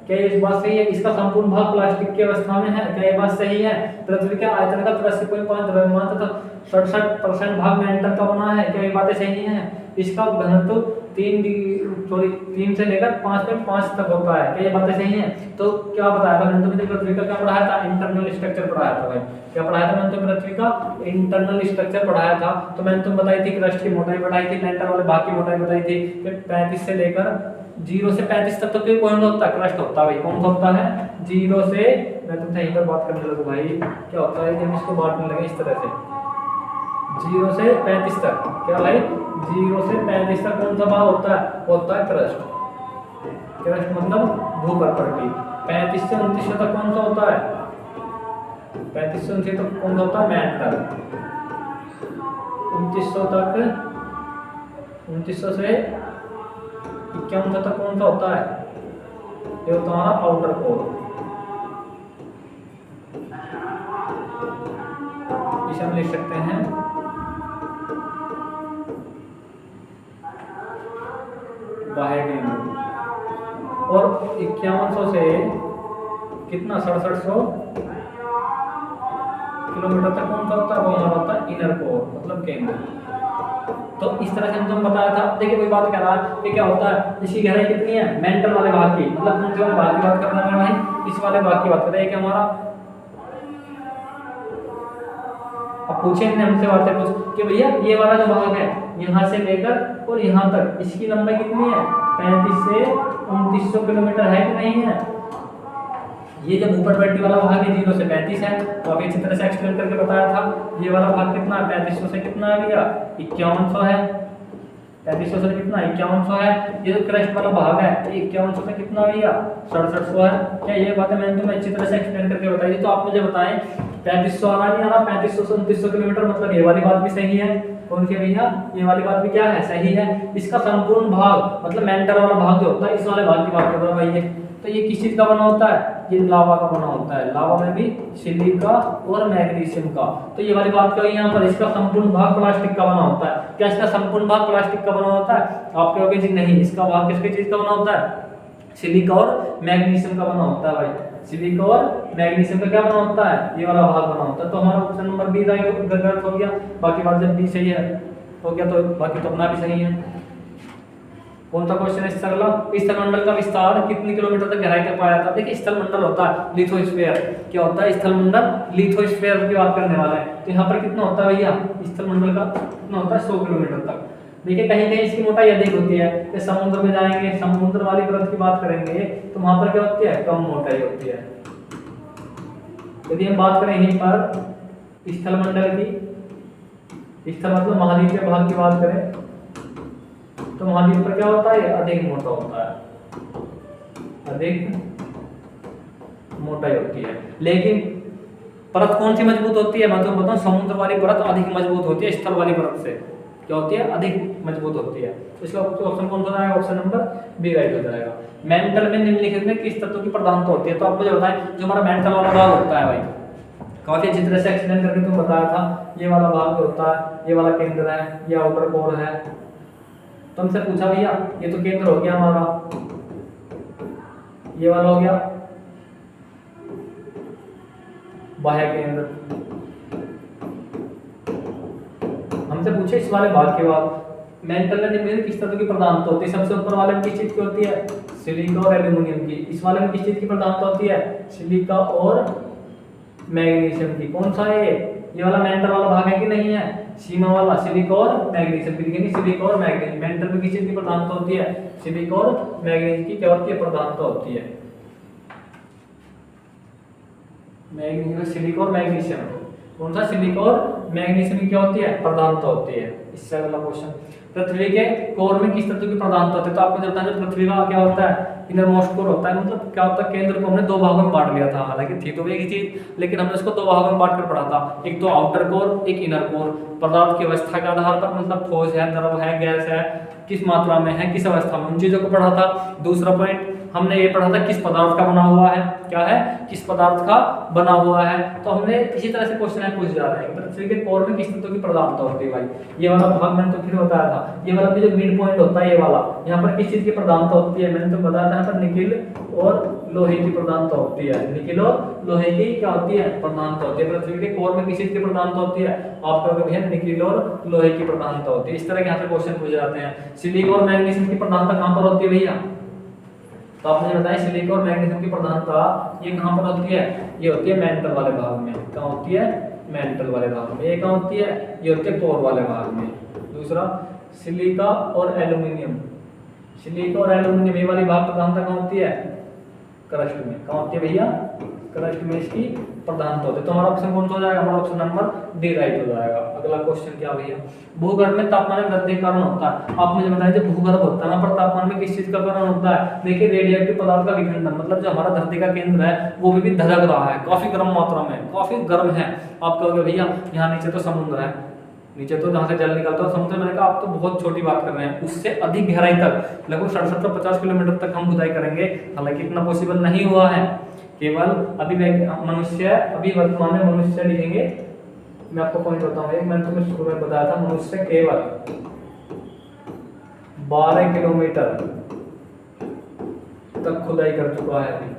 क्या ये बात सही है? इसका संपूर्ण भाग प्लास्टिक की अवस्था में है। क्या ये बात सही है? पृथ्वी के आयतन का 83.5 द्रव्यमान तथा 67% भाग मेंटल का बना है। क्या ये बातें सही हैं? इसका घनत्व 3 से लेकर 5.5 तक होता है। क्या ये बातें सही हैं? तो क्या बताया था मैंने? पृथ्वी का क्या पढ़ाया था? इंटरनल स्ट्रक्चर पढ़ाया था भाई। क्या पढ़ाया था मैंने? तो पृथ्वी का इंटरनल स्ट्रक्चर पढ़ाया था। तो मैंने तुम बताई थी क्रस्ट की मोटाई बताई थी, लेंटर वाले भाग की मोटाई बताई थी कि 35 से लेकर 0 से 35 तक तो क्यों कौन सा होता है? क्रस्ट होता है भाई। कौन सा होता है? 0 से, मैं तुमसे यहीं पर बात करने लगूं भाई, क्या होता है जब इसको बांटने लगे इस तरह से, 0 से 35 तक। क्या भाई? 0 से 35 तक कौन सा भाग होता है? होता है क्रस्ट। क्रस्ट मतलब भूपर्पटी। 35 से 2900 तक कौन सा होता है? 35 से 2900 तक कौन सा होता है? मेंटल। 2900 तक, 2900 से 5100 तक कौन सा होता है? ये होता है आउटर कोर। इसे हम लिख सकते हैं बाह्य केंद्र। और 5100 से कितना? 6700 किलोमीटर तक कौन सा होता है? वो हमारा होता है इनर कोर, मतलब केंद्र। तो इस तरह से हमने बताया था। देखिए कोई बात कह रहा है कि क्या होता है, इसकी गहराई कितनी है? मेंटल वाले भाग की, मतलब कौन से वाले भाग की बात कर रहे हैं भाई? इस वाले भाग की बात कर रहे हैं। कि हमारा, अब पूछे हमसे बातें कुछ कि भैया ये वाला जो भाग है यहाँ से लेकर और यहाँ तक, इसकी लंबाई कितनी है? 35 से 2900 किलोमीटर है कि नहीं है? ये जो ऊपरपट्टी वाला भाग है 0 से 35 है, तो अभी अच्छी तरह से एक्सप्लेन करके बताया था। ये वाला भाग कितना है? 3500 से कितना है भैया? 5100 है। 3500 से कितना? 5100 है। ये जो क्रस्ट वाला भाग है 5100 से कितना भैया? 6700 है। क्या ये बातें मैंने तुम्हें अच्छी तरह से एक्सप्लेन करके बताई थी? तो आप मुझे बताएं 3500 आना नहीं आना? 3500 से 2900 किलोमीटर, मतलब ये वाली बात भी सही है। कौन सी भैया? ये वाली बात भी क्या है? सही है। इसका संपूर्ण भाग, मतलब मेंटल वाला भाग जो होता है, इस वाले भाग की बात कर रहा है भाई। तो ये किस चीज का बना होता है? ये लावा का बना होता है। लावा में भी सिलिका और मैग्नीशियम का। तो ये वाली बात कही यहाँ पर, इसका संपूर्ण भाग प्लास्टिक का बना होता है। क्या इसका संपूर्ण भाग प्लास्टिक का बना होता है? आप कहोगे जी नहीं, इसका भाग किसकी चीज का बना होता है? सिलिका और मैग्नीशियम का बना होता है भाई। सिलिका और मैग्नीशियम का क्या बना होता है? ये वाला भाग बना होता है। तो हमारा ऑप्शन नंबर बी गलत हो गया। बाकी बात जब बी सही है हो गया तो बाकी तो अपना भी सही है। कौन सा क्वेश्चन है इससे अगला? स्थलमंडल का विस्तार कितने किलोमीटर तक गहराई तक पाया था? देखिए स्थलमंडल होता है लिथोस्फीयर। क्या होता है? स्थलमंडल लिथोस्फीयर की बात करने वाला है। तो यहाँ पर कितना होता है भैया? स्थलमंडल का कितना होता है? 100 किलोमीटर तक। देखिए कहीं कहीं इसकी मोटाई अधिक होती है। कि समुद्र में जाएंगे, समुद्र वाली परत की बात करेंगे तो वहां पर क्या होती है? कम मोटाई होती है। यदि हम बात करें यहीं पर स्थलमंडल की, स्थल मतलब महाद्वीप के भाग की बात करें, तो महाद्वीप पर क्या होता है? अधिक मोटा होता है, अधिक मोटाई होती है। लेकिन परत कौन सी मजबूत होती है? मैं तो बताऊं समुद्र वाली परत अधिक मजबूत होती है स्थल वाली परत से। क्या होती है? अधिक मजबूत होती है। तो इसका ऑप्शन कौन सा जाएगा? ऑप्शन नंबर बी राइट हो जाएगा। मेंटल में निम्नलिखित में किस तत्व की प्रधानता होती है? तो आप मुझे बताएं, जो हमारा मेंटल वाला भाग होता है भाई, काफी अच्छी तरह से एक्सप्लेन करके तुम बताया था। ये वाला भाग होता है, ये वाला केंद्र है, ये आउटर कोर है। तुमसे पूछा भैया ये तो केंद्र हो गया हमारा, ये वाला हो गया बाह्य केंद्र। हमसे पूछे इस वाले भाग के बाद मेंटल एंड निम्न किस तत्व की प्रधानता होती है? सबसे ऊपर वाले में किस चीज की होती है? सिलिका और एल्यूमिनियम की। इस वाले में किस चीज की प्रधानता होती है? सिलिका और मैग्नीशियम की। कौन सा है ये वाला मेंटल वाला भाग है कि नहीं है? सीमा वाला सिलिका और मैग्नीशियम की। लिखेंगे सिलिका और मैग्नीशियम। मेंटल में किस चीज की प्रधानता होती है? सिलिका और मैग्नीशियम की क्या होती है? प्रधानता होती है। मैग्नीशियम, सिलिका और मैग्नीशियम। कौन सा? सिलिका और मैग्नीशियम की क्या होती है? प्रधानता होती है। इससे अगला क्वेश्चन, पृथ्वी के कोर में किस तत्व की प्रधानता होती है? तो आपको जब पृथ्वी का क्या होता है? इनर मोस्ट कोर होता है। मतलब क्या होता है? केंद्र को हमने दो भागों में बांट लिया था, हालांकि थी तो एक ही चीज, लेकिन हमने उसको दो भागों में बांट कर पढ़ा था। एक तो आउटर कोर, एक इनर कोर। पदार्थ की अवस्था के आधार पर, मतलब ठोस है, द्रव है, गैस है, किस मात्रा में है, किस अवस्था में, उन चीजों को पढ़ा था। दूसरा पॉइंट हमने ये पढ़ा था किस पदार्थ का बना हुआ है। क्या है? किस पदार्थ का बना हुआ है। तो हमने इसी तरह से क्वेश्चन पूछ जा रहे हैं पृथ्वी के कोर में किस तत्व की प्रधानता होती है। भाई ये वाला भाग मैंने तो फिर बताया था, ये वाला भी जो मिड पॉइंट होता है ये वाला, यहाँ पर किस चीज की प्रधानता होती है? मैंने तो बताया था यहाँ पर निकिल और लोहे की प्रधानता होती है। निकिल और लोहे की क्या होती है? प्रधानता होती है। पृथ्वी के कोर में किस चीज की प्रधानता होती है? आप कहोगे भैया निकिल और लोहे की प्रधानता होती है। इस तरह के यहाँ से क्वेश्चन पूछे जाते हैं। सिलिका और मैग्नीशियम की प्रधानता कहाँ पर होती है भैया? तो आप मुझे बताएं, सिलिका और मैग्नीशियम की प्रधानता ये कहाँ पर होती है? ये होती है मेंटल वाले भाग में। कहाँ होती है? मेंटल वाले भाग में। ये कहाँ होती है? ये होती है कोर वाले भाग में। दूसरा, सिलिका और एल्यूमिनियम। सिलिका और एल्यूमिनियम ये वाली भाग प्रधानता कहाँ होती है? क्रस्ट में। कहाँ होती है भैया? क्रस्ट में इसकी प्रधानता होती है। तो हमारा ऑप्शन कौन सा हो जाएगा? हमारा ऑप्शन नंबर डी राइट हो जाएगा। अगला क्वेश्चन क्या भैया? भूगर्भ में तापमान में वृद्धि के कारण होता है। आप मुझे बताइए, जब भूगर्भ होता है वहां पर तापमान में किस चीज का कारण होता है? देखिए रेडियोएक्टिव पदार्थ का विखंडन, मतलब जो हमारा धरती का केंद्र है वो भी धधक रहा है, काफी गर्म मात्रा में, काफी गर्म है। आप कहोगे भैया यहाँ नीचे तो समुद्र है, नीचे तो जहाँ से जल निकलता है समुद्र। मैंने कहा आप तो बहुत छोटी बात कर रहे हैं, उससे अधिक गहराई तक लगभग 67-50 किलोमीटर तक हम खुदाई करेंगे। हालांकि इतना पॉसिबल नहीं हुआ है। केवल अभी मनुष्य, अभी वर्तमान में मनुष्य लिखेंगे। मैं आपको पॉइंट बताऊं, एक मैंने तुम्हें शुरू में बताया था, मनुष्य केवल 12 किलोमीटर तक खुदाई कर चुका है।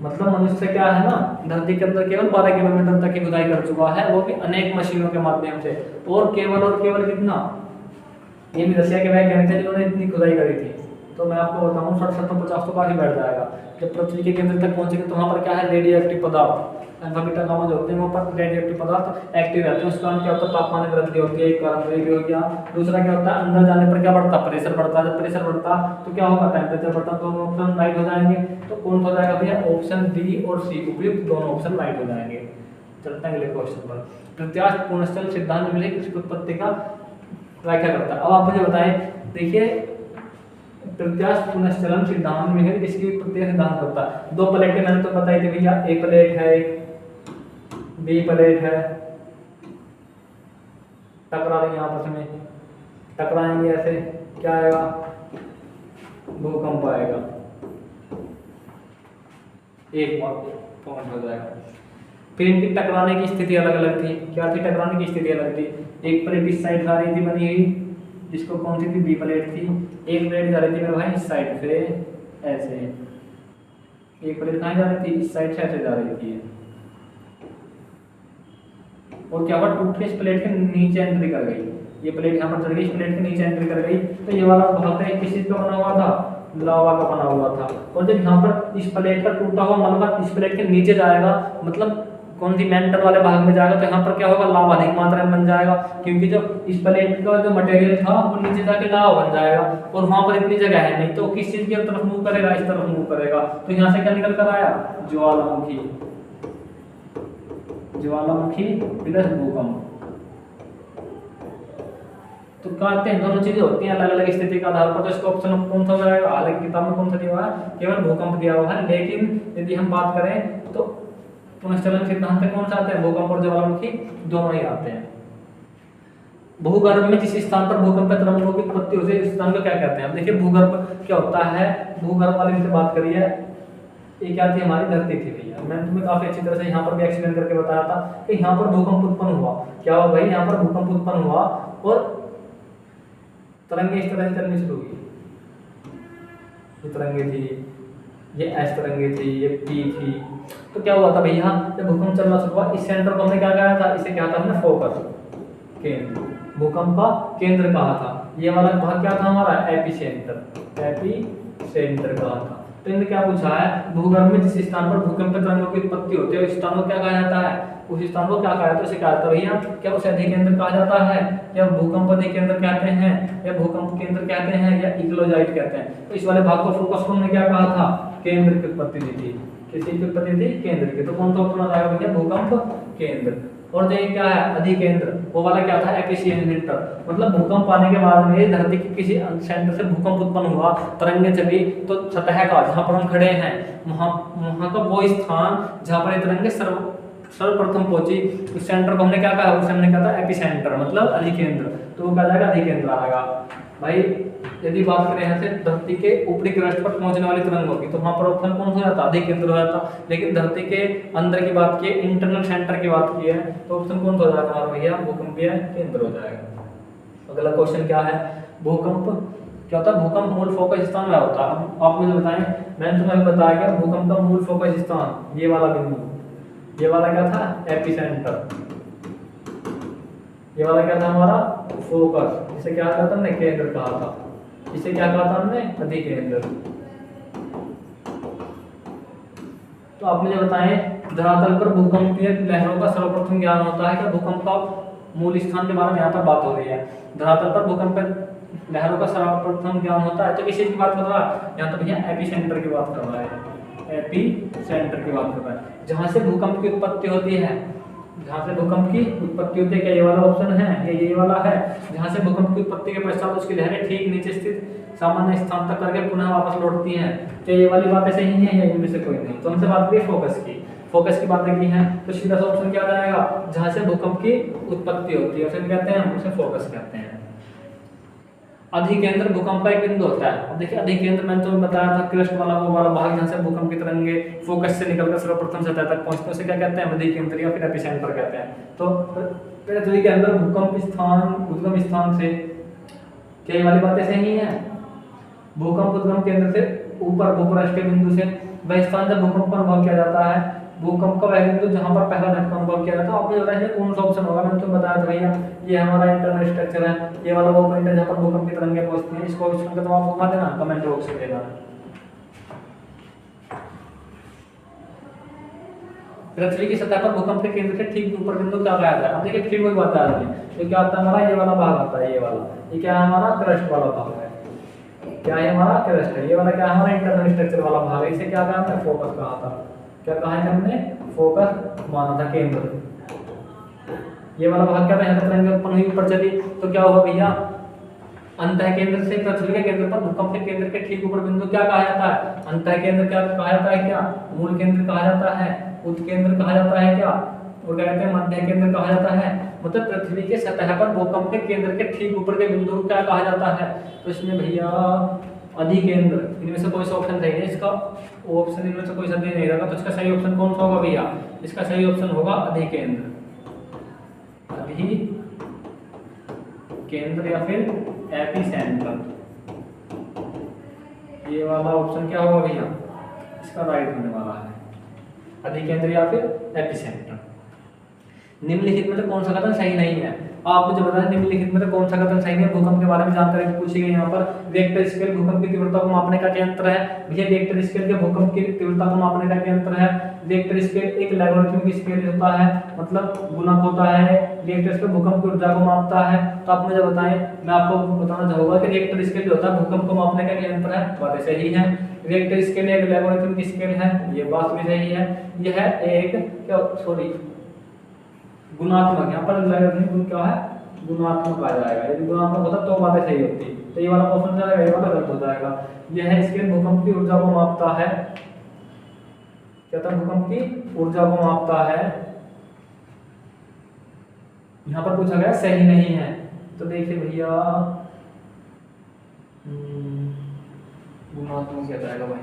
मतलब मनुष्य क्या है ना, धरती के अंदर केवल 12 किलोमीटर तक की खुदाई कर चुका है, वो भी अनेक मशीनों के माध्यम से। और केवल कितना, ये भी रशिया के वैज्ञानिक थे जिन्होंने इतनी खुदाई करी थी। तो मैं आपको बताऊं 60-70-50 तो काफी बैठ जाएगा। जब पृथ्वी के केंद्र तक पहुंचेंगे तो वहां पर क्या है? रेडियोएक्टिव पदार्थ, अल्फा बीटा गामा जो होते हैं वो पर रेडियोएक्टिव पदार्थ एक्टिव रहते हैं। उस कारण क्या होता है? तापमान में वृद्धि होती है, एक कारण तो ये भी हो गया। दूसरा क्या होता है? अंदर जाने पर क्या बढ़ता है? प्रेशर बढ़ता है। जब प्रेशर बढ़ता तो क्या होगा? टेम्परेचर बढ़ता। दोनों ऑप्शन राइट हो जाएंगे। तो कौन हो जाएगा भैया? ऑप्शन बी और सी उपयुक्त दोनों ऑप्शन राइट हो जाएंगे। चलते हैं अगले क्वेश्चन पर। प्रत्यास्थ पुनश्चल सिद्धांत में किस उत्पत्ति का व्याख्या करता है? अब आप मुझे बताएं, देखिए प्रत्यास्थ पुनश्चलन सिद्धांत में है किसकी उत्पत्ति का सिद्धांत करता है? दो प्लेटें मैंने तो बताई थी भैया, ए प्लेट है, बी प्लेट है, टकरा रही है आपस में, टकराएंगे ऐसे, क्या आएगा? भूकंप आएगा। एक पॉइंट हो जाएगा। फिर इनकी टकराने की स्थिति अलग अलग थी। क्या थी? टकराने की स्थिति अलग थी। एक प्लेट इस साइड जा रही थी बनी हुई, जिसको कौन सी थी? बी प्लेट थी। एक प्लेट जा रही थी मेरे भाई इस साइड से ऐसे, एक प्लेट कहाँ जा रही थी? इस साइड से ऐसे जा रही थी। और क्या हुआ? टूट के इस प्लेट के नीचे एंट्री कर गई। ये प्लेट यहाँ पर चढ़ गई, इस प्लेट के नीचे एंट्री कर गई। तो ये वाला भाग किस चीज का बना हुआ था? लावा का बना हुआ था। और जब यहाँ पर इस प्लेट का टूटा हुआ मलबा इस प्लेट के नीचे जाएगा, मतलब कौन सी मेंटल वाले भाग में जाएगा, तो यहाँ पर क्या होगा? लावा अधिक मात्रा में बन जाएगा, क्योंकि जो इस प्लेट का जो मटेरियल था वो नीचे जाके लावा बन जाएगा। और वहां पर इतनी जगह है नहीं, तो किस चीज की तरफ मूव करेगा? इस तरफ मूव करेगा। तो यहाँ से क्या निकल कर आया? ज्वालामुखी। ज्वालामुखी प्लस भूकंप। तो कहते हैं दोनों चीजें होती हैं अलग अलग स्थिति के आधार पर। तो इसका ऑप्शन कौन सा हो जाएगा? हालांकि किताब में कौन सा दिया हुआ है? केवल भूकंप दिया हुआ है। लेकिन यदि हम बात करें तो पुनश्चलन सिद्धांत में कौन सा आता है? भूकंप और ज्वालामुखी दोनों ही आते हैं। भूगर्भ में जिस स्थान पर भूकंप तरंगों की उत्पत्ति होती है उस स्थान को क्या कहते हैं? अब देखिए भूगर्भ क्या होता है। भूगर्भ वाले से बात करिए, ये क्या थी? हमारी धरती थी भैया। मैंने तुम्हें काफी अच्छी तरह से यहाँ पर भी एक्सप्लेन करके बताया था कि यहाँ पर भूकंप उत्पन्न हुआ। क्या हुआ भाई? यहाँ पर भूकंप उत्पन्न हुआ और तरंगे इस तरह से चलनी शुरू हुई। ये तरंगे थी, ये एस तरंगे थी, ये पी थी। तो क्या हुआ था भैया, जब भूकंप चलना शुरू हुआ, इस सेंटर को हमने क्या कहा था, इसे क्या था हमने फोकस, केंद्र, भूकंप का केंद्र कहा था। ये वाला भाग क्या था हमारा, एपी सेंटर कहा था। तो इनने क्या पूछा है, भूगर्भ में जिस स्थान पर भूकंप तरंगों की उत्पत्ति होती है उस स्थान को क्या कहा जाता है, उस स्थान को क्या कहा जाता है, उसे क्या कहता है भैया, क्या उसे अधिकेंद्र कहा जाता है, या भूकंप अधिकेंद्र कहते हैं, या भूकंप केंद्र कहते हैं, या इक्लोजाइट कहते हैं। तो इस वाले भाग को फोकस को हमने क्या कहा था, केंद्र की उत्पत्ति दी थी। किसी की उत्पत्ति दी, केंद्र की। तो कौन सा ऑप्शन आ जाएगा भैया, भूकंप केंद्र। और ये क्या है, अधिकेंद्र, वो वाला क्या था, एपिसेंटर, मतलब भूकंप आने के बाद में धरती के किसी सेंटर से भूकंप उत्पन्न हुआ, तरंगे चली, तो सतह का जहाँ पर हम खड़े हैं वहाँ का वो स्थान जहाँ पर ये तरंगे सर्वप्रथम पहुंची, उस सेंटर को हमने क्या कहा, उसे हमने कहा था एपिसेंटर, मतलब अधिकेंद्र। तो वो क्या जाएगा, अधिकेंद्र आएगा। भाई यदि बात करें यहाँ से धरती के ऊपरी क्रस्ट पर पहुंचने वाली तरंग होगी, तो वहां पर ऑप्शन कौन हो जाता, अधिकेंद्र हो जाता। लेकिन धरती के अंदर की बात की, इंटरनल सेंटर की बात की है, तो ऑप्शन कौन हो जाएगा हमारा भैया, भूकंपीय केंद्र हो जाएगा। अगला क्वेश्चन क्या है, भूकंप क्या होता है, भूकंप मूल फोकस स्थान में होता है। अब आप मुझे बताएं, मैंने तुम्हें बताया क्या, भूकंप का मूल फोकस स्थान, ये वाला बिंदु, ये वाला क्या था, एपिसेंटर, ये वाला क्या था हमारा, फोकस, इसे क्या कहा था हमने, केंद्र कहा था। इसे क्या कहा था हमने, अधिकेंद्र। तो आप मुझे बताएं, धरातल पर भूकंपीय लहरों का सर्वप्रथम ज्ञान होता है क्या, भूकंप का मूल स्थान के बारे में यहाँ पर बात हो रही है। धरातल पर भूकंप लहरों का सर्वप्रथम ज्ञान होता है, तो किसी की बात कर रहा है यहाँ, तो भैया एपिसेंटर की बात कर रहा है, एपिसेंटर की बात कर रहा है, जहां से भूकंप की उत्पत्ति होती है, जहां से भूकंप की उत्पत्ति होती है। क्या ये वाला ऑप्शन है, ये वाला है, जहां से भूकंप की उत्पत्ति के पश्चात उसकी लहरें ठीक नीचे स्थित सामान्य स्थान तक करके पुनः वापस लौटती हैं। तो ये वाली बातें सही है या इनमें से कोई नहीं। तो हमसे बात करिए फोकस की बातें की हैं, तो सीधा सा ऑप्शन क्या जाएगा, जहां से भूकंप की उत्पत्ति होती है उसे कहते हैं, उसे फोकस कहते हैं। अधिकेंद्र भूकंप का एक बिंदु होता है। अब देखिए अधिकेंद्र मैंने तुम्हें बताया था, क्रस्ट वाला वो वाला भाग जहाँ से भूकंप की तरंगे फोकस से निकलकर सर्वप्रथम सतह तक पहुंचते हैं, उसे क्या कहते हैं, अधिकेंद्र या फिर एपिसेंटर कहते हैं। तो पृथ्वी के अंदर भूकंप स्थान, उद्गम स्थान से, क्या ये वाली बातें सही हैं, भूकंप उद्गम केंद्र से ऊपर भूपृष्ठ के बिंदु से वह स्थान जब भूकंप का अनुभव किया जाता है, भूकंप का वह बिंदु जहां पर पहला झटका अनुभव किया जाता है। आपको बताइए कौन सा ऑप्शन होगा, मैंने तुम्हें बताया था भैया, ये हमारा इंटरनल स्ट्रक्चर है, ये वाला वो पॉइंट है जहां पर भूकंप की तरंगें पहुंचती हैं। इसको ऑप्शन का जवाब घुमा देना, कमेंट बॉक्स में देना। पृथ्वी की सतह पर भूकंप के केंद्र के ठीक ऊपर बिंदु क्या कहा जाता है। अब देखिए फिर वही बात आ रही है, तो क्या आता है हमारा, ये वाला भाग आता है, ये वाला, ये क्या है हमारा, क्रस्ट वाला भाग है, क्या है हमारा, क्रस्ट है। ये वाला क्या है हमारा, इंटरनल स्ट्रक्चर वाला भाग है, इसे क्या कहा हमने, फोकस कहा था। क्या कहा है हमने, फोकस माना था, केंद्र। ये वाला भाग क्या था, यहाँ तरंगे उत्पन्न हुई, ऊपर चली, तो क्या हुआ भैया, अंतः केंद्र से पृथ्वी के केंद्र पर भूकंप के केंद्र के ठीक ऊपर बिंदु क्या कहा जाता है, अंतः केंद्र क्या कहा जाता है, क्या मूल केंद्र कहा जाता है, उत्केंद्र कहा जाता है, क्या और क्या कहते हैं, मध्य केंद्र कहा जाता है। मतलब पृथ्वी के सतह पर भूकंप के केंद्र के ठीक ऊपर के बिंदु को क्या कहा जाता है। तो इसमें भैया अधिकेंद्र, इनमें से कोई सा ऑप्शन सही है, इसका ऑप्शन इनमें से कोई सही नहीं रहेगा, तो इसका सही ऑप्शन कौन सा होगा भैया, इसका सही ऑप्शन होगा अधिकेंद्र, केंद्र या फिर एपिसेंटर। ये वाला ऑप्शन क्या होगा भैया, इसका राइट होने वाला है, अधिकेंद्र या फिर एपिसेंटर। निम्नलिखित में से कौन सा कथन सही नहीं है, आप मुझे बताएं निम्नलिखित में से कौन सा कथन सही है। भूकंप के बारे में जानकारी पूछी गई यहाँ पर। रिएक्टर स्केल भूकंप की तीव्रता को मापने का यंत्र है भैया, रिएक्टर स्केल के भूकंप की तीव्रता को मापने का यंत्र है। रिएक्टर स्केल एक लॉगरिथमिक स्केल होता है, मतलब गुणक होता है। रिएक्टर स्केल भूकंप की ऊर्जा को मापता है। तो आप मुझे बताएं, मैं आपको बताना चाहूंगा कि रिएक्टर स्केल जो होता है भूकंप को मापने का यंत्र है, बातें सही है। रिएक्टर स्केल एक लॉगरिथमिक स्केल है, ये बात भी सही है। यह एक गुणात्मक, यहाँ पर लॉगरिथमिक क्या है, गुणात्मक आ जाएगा। यदि गुणात्मक होता तो बातें सही होती, तो ये वाला ऑप्शन जाएगा, ये वाला गलत हो जाएगा। यह स्केल भूकंप की ऊर्जा को मापता है, क्या था, भूकंप की ऊर्जा को मापता है। यहाँ पर पूछा गया सही नहीं है, तो देखिए भैया गुणात्मक क्या जाएगा भाई,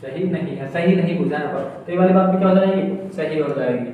सही नहीं है, सही नहीं पूछा यहाँ पर, तो ये वाली बात भी क्या हो जाएगी, सही हो जाएगी।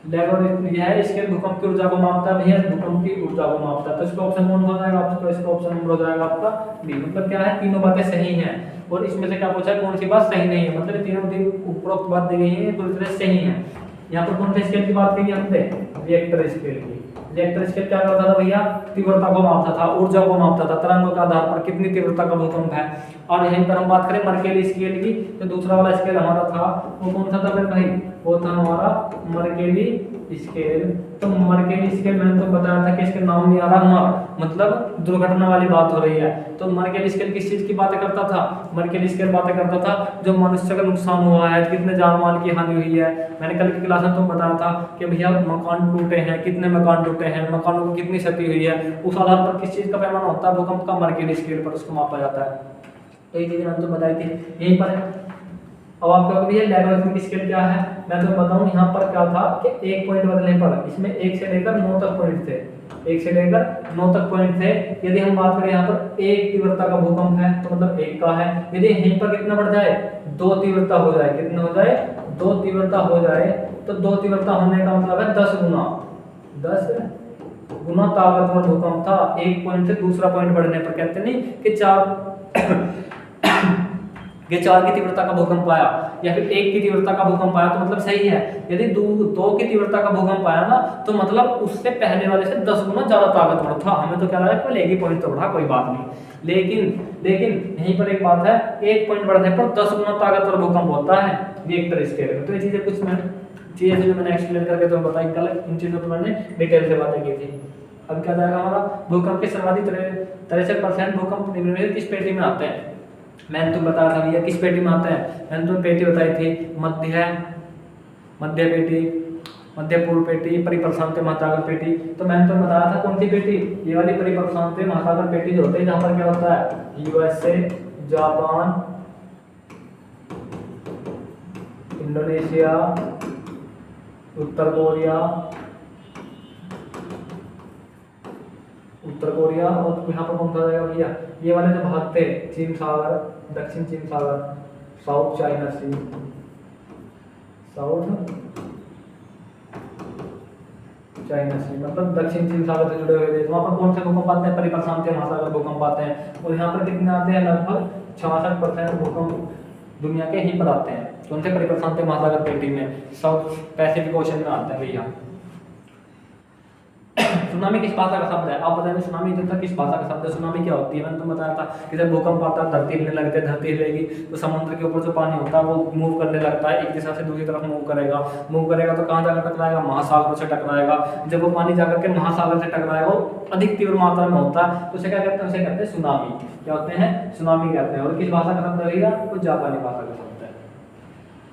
लॉगरिथमिक है स्केल भूकंप की ऊर्जा को मापता है भैया, भूकंप की ऊर्जा को मापता है, तो इसका ऑप्शन कौन हो जाएगा आपका, इसका ऑप्शन नंबर हो जाएगा आपका बी। मतलब क्या है, तीनों बातें सही हैं। और इसमें से क्या पूछा है, कौन सी बात सही नहीं है, मतलब तीनों दिन उपरोक्त बात दी गई है पूरी तरह से सही है। यहाँ पर कौन से स्केल की बात कही हमने, रिएक्टर स्केल की। रिएक्टर स्केल क्या करता था भैया, तीव्रता को मापता था, ऊर्जा को मापता था, तरंगों के आधार पर कितनी तीव्रता का भूकंप है। और यहीं पर हम बात करें मर्केली स्केल की, तो दूसरा वाला स्केल हमारा था वो कौन सा था फिर भाई, वो था हमारा मर्केली स्केल। तो मर्केली स्केल मैंने तो बताया था कि इसके नाम में आ रहा मर, मतलब दुर्घटना वाली बात हो रही है। तो मर्केली स्केल किस चीज की बातें करता था, मर्केली स्केल बातें करता था जो मनुष्य का नुकसान हुआ है, कितने जान माल की हानि हुई है। मैंने कल की क्लास में तुम बताया था कि भैया मकान टूटे हैं, कितने मकान टूटे हैं, मकानों को कितनी क्षति हुई है, उस आधार पर किस चीज का पैमाना होता है, भूकंप का, मर्केली स्केल पर उसको मापा जाता है। तो ये चीजें मैंने तो बताई थी यहीं पर है। अब आपको भैया लैग्रांज स्केल क्या है, मैं तो बताऊं यहाँ पर क्या था कि एक पॉइंट बदलने पर इसमें 1 से लेकर 9 तक पॉइंट थे, 1 से लेकर 9 तक पॉइंट थे। यदि हम बात करें यहाँ पर 1 तीव्रता का भूकंप है तो मतलब 1 का है। यदि यहीं पर कितना बढ़ जाए, 2 तीव्रता हो जाए, कितना हो जाए, 2 तीव्रता हो जाए, तो 2 तीव्रता होने का मतलब है 10 गुना ताकतवर भूकंप था। एक पॉइंट से दूसरा पॉइंट बढ़ने पर, कहते नहीं कि 4 की तीव्रता का भूकंप आया या फिर 1 की तीव्रता का भूकंप आया तो मतलब सही है। यदि 2 की तीव्रता का भूकंप आया ना तो मतलब उससे पहले वाले से 10 गुना ज्यादा ताकतवर था। हमें तो क्या लगा केवल 1 ही पॉइंट तो बढ़ा, कोई बात नहीं, लेकिन यहीं पर एक बात है, 1 पॉइंट बढ़ने पर 10 गुना ताकतवर भूकंप होता है रिएक्टर स्केल में। तो ये चीजें कुछ चीजें जो मैंने एक्सप्लेन करके तुम्हें बताई, कल इन चीजों पर मैंने डिटेल से बातें की थी। अब क्या जाएगा हमारा, भूकंप के सर्वाधिक 63% भूकंप निम्नलिखित किस पेटी में आते हैं। मैंने तुम बताया था भैया किस पेटी में आते हैं, मैंने तुम्हें पेटी बताई थी, मध्य पेटी, मध्य पूर्व पेटी, परिप्रशांत महासागर पेटी। तो मैंने तुम्हें बताया था कौन सी पेटी, ये वाली परिप्रशांत महासागर पेटी जो होती है, जहाँ पर क्या होता है, यूएसए, जापान, इंडोनेशिया, उत्तर कोरिया और यहाँ पर कौन सा जाएगा भैया, ये वाले जो भाग थे, चीन सागर, दक्षिण चीन सागर, साउथ चाइना सी, मतलब दक्षिण चीन सागर से जुड़े हुए देश, वहाँ पर कौन से भूकंप आते हैं, परिप्रशांत महासागर भूकंप आते हैं। और यहाँ पर कितने आते हैं, लगभग 66% भूकंप दुनिया के यहीं पर आते हैं, कौन से, परिप्रशांत महासागर पेटी में, साउथ पैसिफिक ओशन में आते हैं भैया। सुनामी किस भाषा का शब्द है, आप बताएंगे सुनामी जो था किस भाषा का शब्द है, सुनामी क्या होती है। मैंने तो बताया था कि जब भूकंप आता है, धरती हिलने लगती है, धरती हिलेगी तो समुद्र के ऊपर जो पानी होता है वो मूव करने लगता है, एक दिशा से दूसरी तरफ मूव करेगा तो कहाँ जाकर टकराएगा, महासागर से टकराएगा। जब वो पानी जाकर के महासागर से टकराएगा, वो अधिक तीव्र मात्रा में होता है, तो उसे क्या कहते हैं, उसे कहते हैं सुनामी। क्या होते हैं, सुनामी कहते हैं। और किस भाषा का शब्द है भैया, कुछ जापानी भाषा का शब्द है।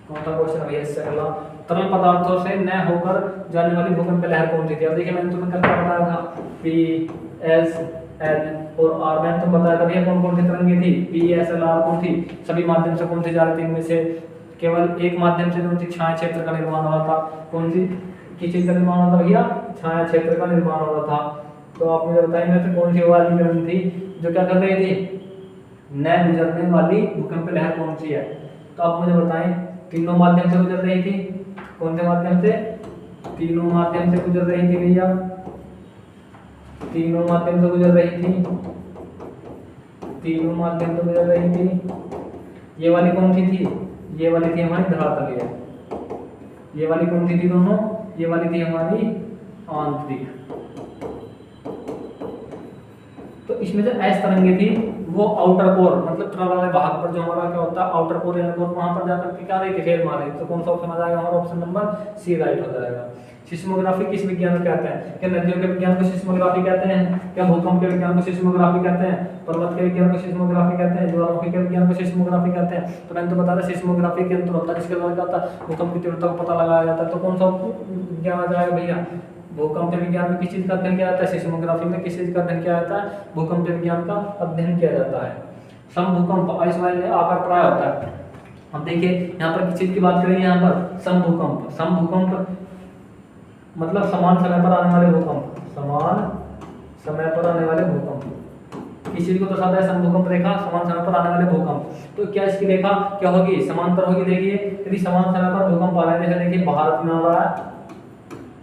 कौन सा क्वेश्चन भैया इससे अगला, तरल पदार्थों से न होकर जाने वाली भूकंप लहर कौन सी थी। अब देखिए मैंने तुम्हें कल क्या बताया था, पी एस एल और आर। मैंने तुम बताया था भैया कौन कौन सी तरंगे थी, पी एस एल आर कौन थी, सभी माध्यम से कौन सी जा रही थी, इनमें से केवल एक माध्यम से कौन सी, छाया क्षेत्र का निर्माण हो रहा था। कौन सी, किस चीज का निर्माण हो रहा था भैया, छाया क्षेत्र का निर्माण हो रहा था। तो आप मुझे बताइए इनमें से कौन सी वाली तरंग थी जो क्या कर रही थी, न गुजरने वाली भूकंप लहर कौन सी है। तो आप मुझे बताएं, तीनों माध्यम से गुजर रही थी, कौन से माध्यम से, तीनों माध्यम से गुजर रही थी भैया, तीनों माध्यम से गुजर रही थी, तीनों माध्यम से गुजर रही थी। ये वाली कौन सी थी, ये वाली थी हमारी धरातलीय, ये वाली कौन सी थी दोनों, ये वाली थी हमारी आंतरिक। तो इसमें जो एस तरंगे थी वो आउटर कोर, मतलब तरल वाले भाग पर जो हमारा क्या होता है, आउटर कोर या कोर, वहां पर जाकर के क्या रही थी, फेल मार रही थी। तो कौन सा ऑप्शन आ जाएगा हमारा, ऑप्शन नंबर सी राइट हो जाएगा। सिस्मोग्राफी किस विज्ञान को कहते हैं, क्या नदियों के विज्ञान को सिस्मोग्राफी कहते हैं, क्या भूकंप के विज्ञान को सिस्मोग्राफी कहते हैं, पर्वत के विज्ञान को सिस्मोग्राफी कहते हैं, ज्वालामुखी के विज्ञान को सिस्मोग्राफी कहते हैं। तो मैंने तो बताया सिस्मोग्राफी के अंतर होता है जिसके द्वारा क्या होता है, भूकंप की तीव्रता को पता लगाया जाता है। तो कौन सा विज्ञान आ जाएगा भैया, भूकंप के विज्ञान में किस चीज का अध्ययन किया जाता है, सिस्मोग्राफी में किस चीज का अध्ययन किया जाता है, भूकंप के विज्ञान का अध्ययन किया जाता है। समभूकंप आइस वाले आकार प्राय होता है। अब देखिए यहाँ पर किस चीज की बात करेंगे, यहाँ पर समभूकंप, समभूकंप मतलब समान समय पर आने वाले भूकंप, समान समय पर आने वाले भूकंप। किस चीज को दर्शाता है, समभूकंप रेखा, समान समय पर आने वाले भूकंप। तो क्या इसकी रेखा क्या होगी, समांतर होगी। देखिए यदि समान समय पर भूकंप आ रहे हैं, जैसे देखिए भारत में आ रहा है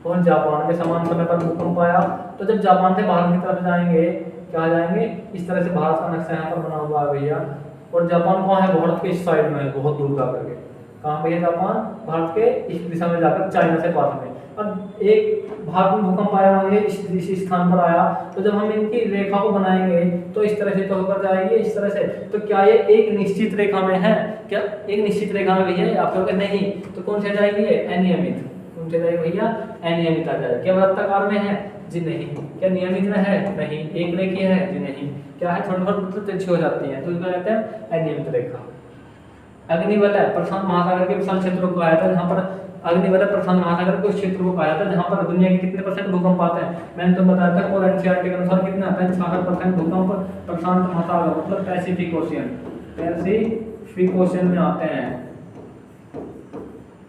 और जापान में समान समय पर भूकंप आया, तो जब जापान से भारत की तरफ जाएंगे क्या आ जाएंगे, इस तरह से भारत का नक्शा यहाँ पर बना हुआ है भैया। और जापान कहाँ है, भारत के इस साइड में है, बहुत दूर जा करके। कहाँ पे है जापान, भारत के इस दिशा में जाकर चाइना से पास में। अब एक भारत में भूकंप आया हुआ है, इस स्थान पर आया, तो जब हम इनकी रेखा को बनाएंगे तो इस तरह से तो होकर जाएगी, इस तरह से। तो क्या ये एक निश्चित रेखा में है, क्या एक निश्चित रेखा में भैया आप कहोगे नहीं, तो कौन से जाएगी ये, अनियमित। कौन से जाएगी भैया, अनियमित आ जाएगी। क्या वृत्ताकार में है जी, नहीं। क्या नियमित में है, नहीं। एक रेखीय है जी, नहीं। क्या है, थोड़ी बहुत तिरछी हो जाती है, तो इसको कहते हैं अनियमित रेखा। अग्निवलय प्रशांत महासागर के विशाल क्षेत्र को कहा जाता है, जहाँ पर अग्निवलय प्रशांत महासागर के उस क्षेत्र को कहा जाता है जहाँ पर दुनिया के कितने परसेंट भूकंप आते हैं, मैंने तो बताया था। और एनसीईआरटी के अनुसार कितना आता है, 66% भूकंप प्रशांत महासागर मतलब पैसिफिक ओशियन में आते हैं।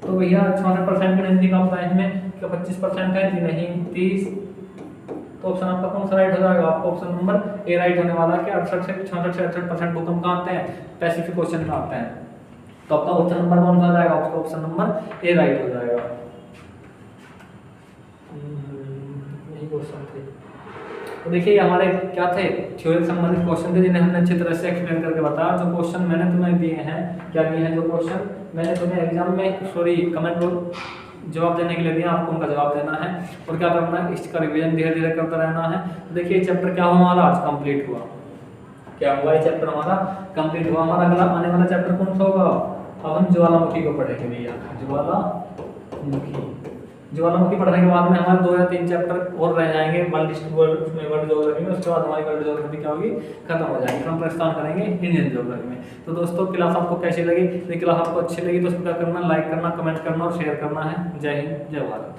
तो भैया 66% के नजदीक आता है, इसमें क्या 25% है जी, नहीं। 30, तो ऑप्शन आपका कौन सा राइट हो जाएगा, आपको ऑप्शन नंबर ए राइट होने वाला है कि 68 से 68% भूकंप कहाँ आते हैं, पैसिफिक ओशियन में आते हैं। तो आपका ऑप्शन नंबर कौन सा जाएगा, आपका ऑप्शन नंबर ए राइट हो जाएगा। यही क्वेश्चन थे। तो देखिए हमारे क्या थे, थ्योरी संबंधित क्वेश्चन थे जिन्हें हमने अच्छी तरह से एक्सप्लेन करके बताया। जो क्वेश्चन मैंने तुम्हें दिए हैं, क्या दिए हैं, जो क्वेश्चन मैंने तुम्हें एग्जाम में कमेंट जवाब देने के लिए दिया, आपको उनका जवाब देना है और क्या करना है, इसका रिवीजन धीरे धीरे करते रहना है। तो देखिए चैप्टर क्या हुआ हमारा, आज कंप्लीट हुआ। क्या हुआ, ये चैप्टर हमारा कंप्लीट हुआ। हमारा अगला आने वाला चैप्टर कौन सा होगा, अब हम ज्वालामुखी को पढ़ेंगे भैया। ज्वालामुखी पढ़ने के बाद में हमारे 2 या 3 चैप्टर और रह जाएंगे वर्ल्ड ज्योग्राफी में। उसके बाद हमारी वर्ल्ड ज्योग्राफी क्या होगी, खत्म हो जाएगी। हम प्रस्थान करेंगे इंडियन ज्योग्राफी में। तो दोस्तों क्लास आपको कैसी लगी, यदि क्लास आपको अच्छी लगी तो उसको क्या करना, लाइक करना, कमेंट करना और शेयर करना है। जय हिंद, जय भारत।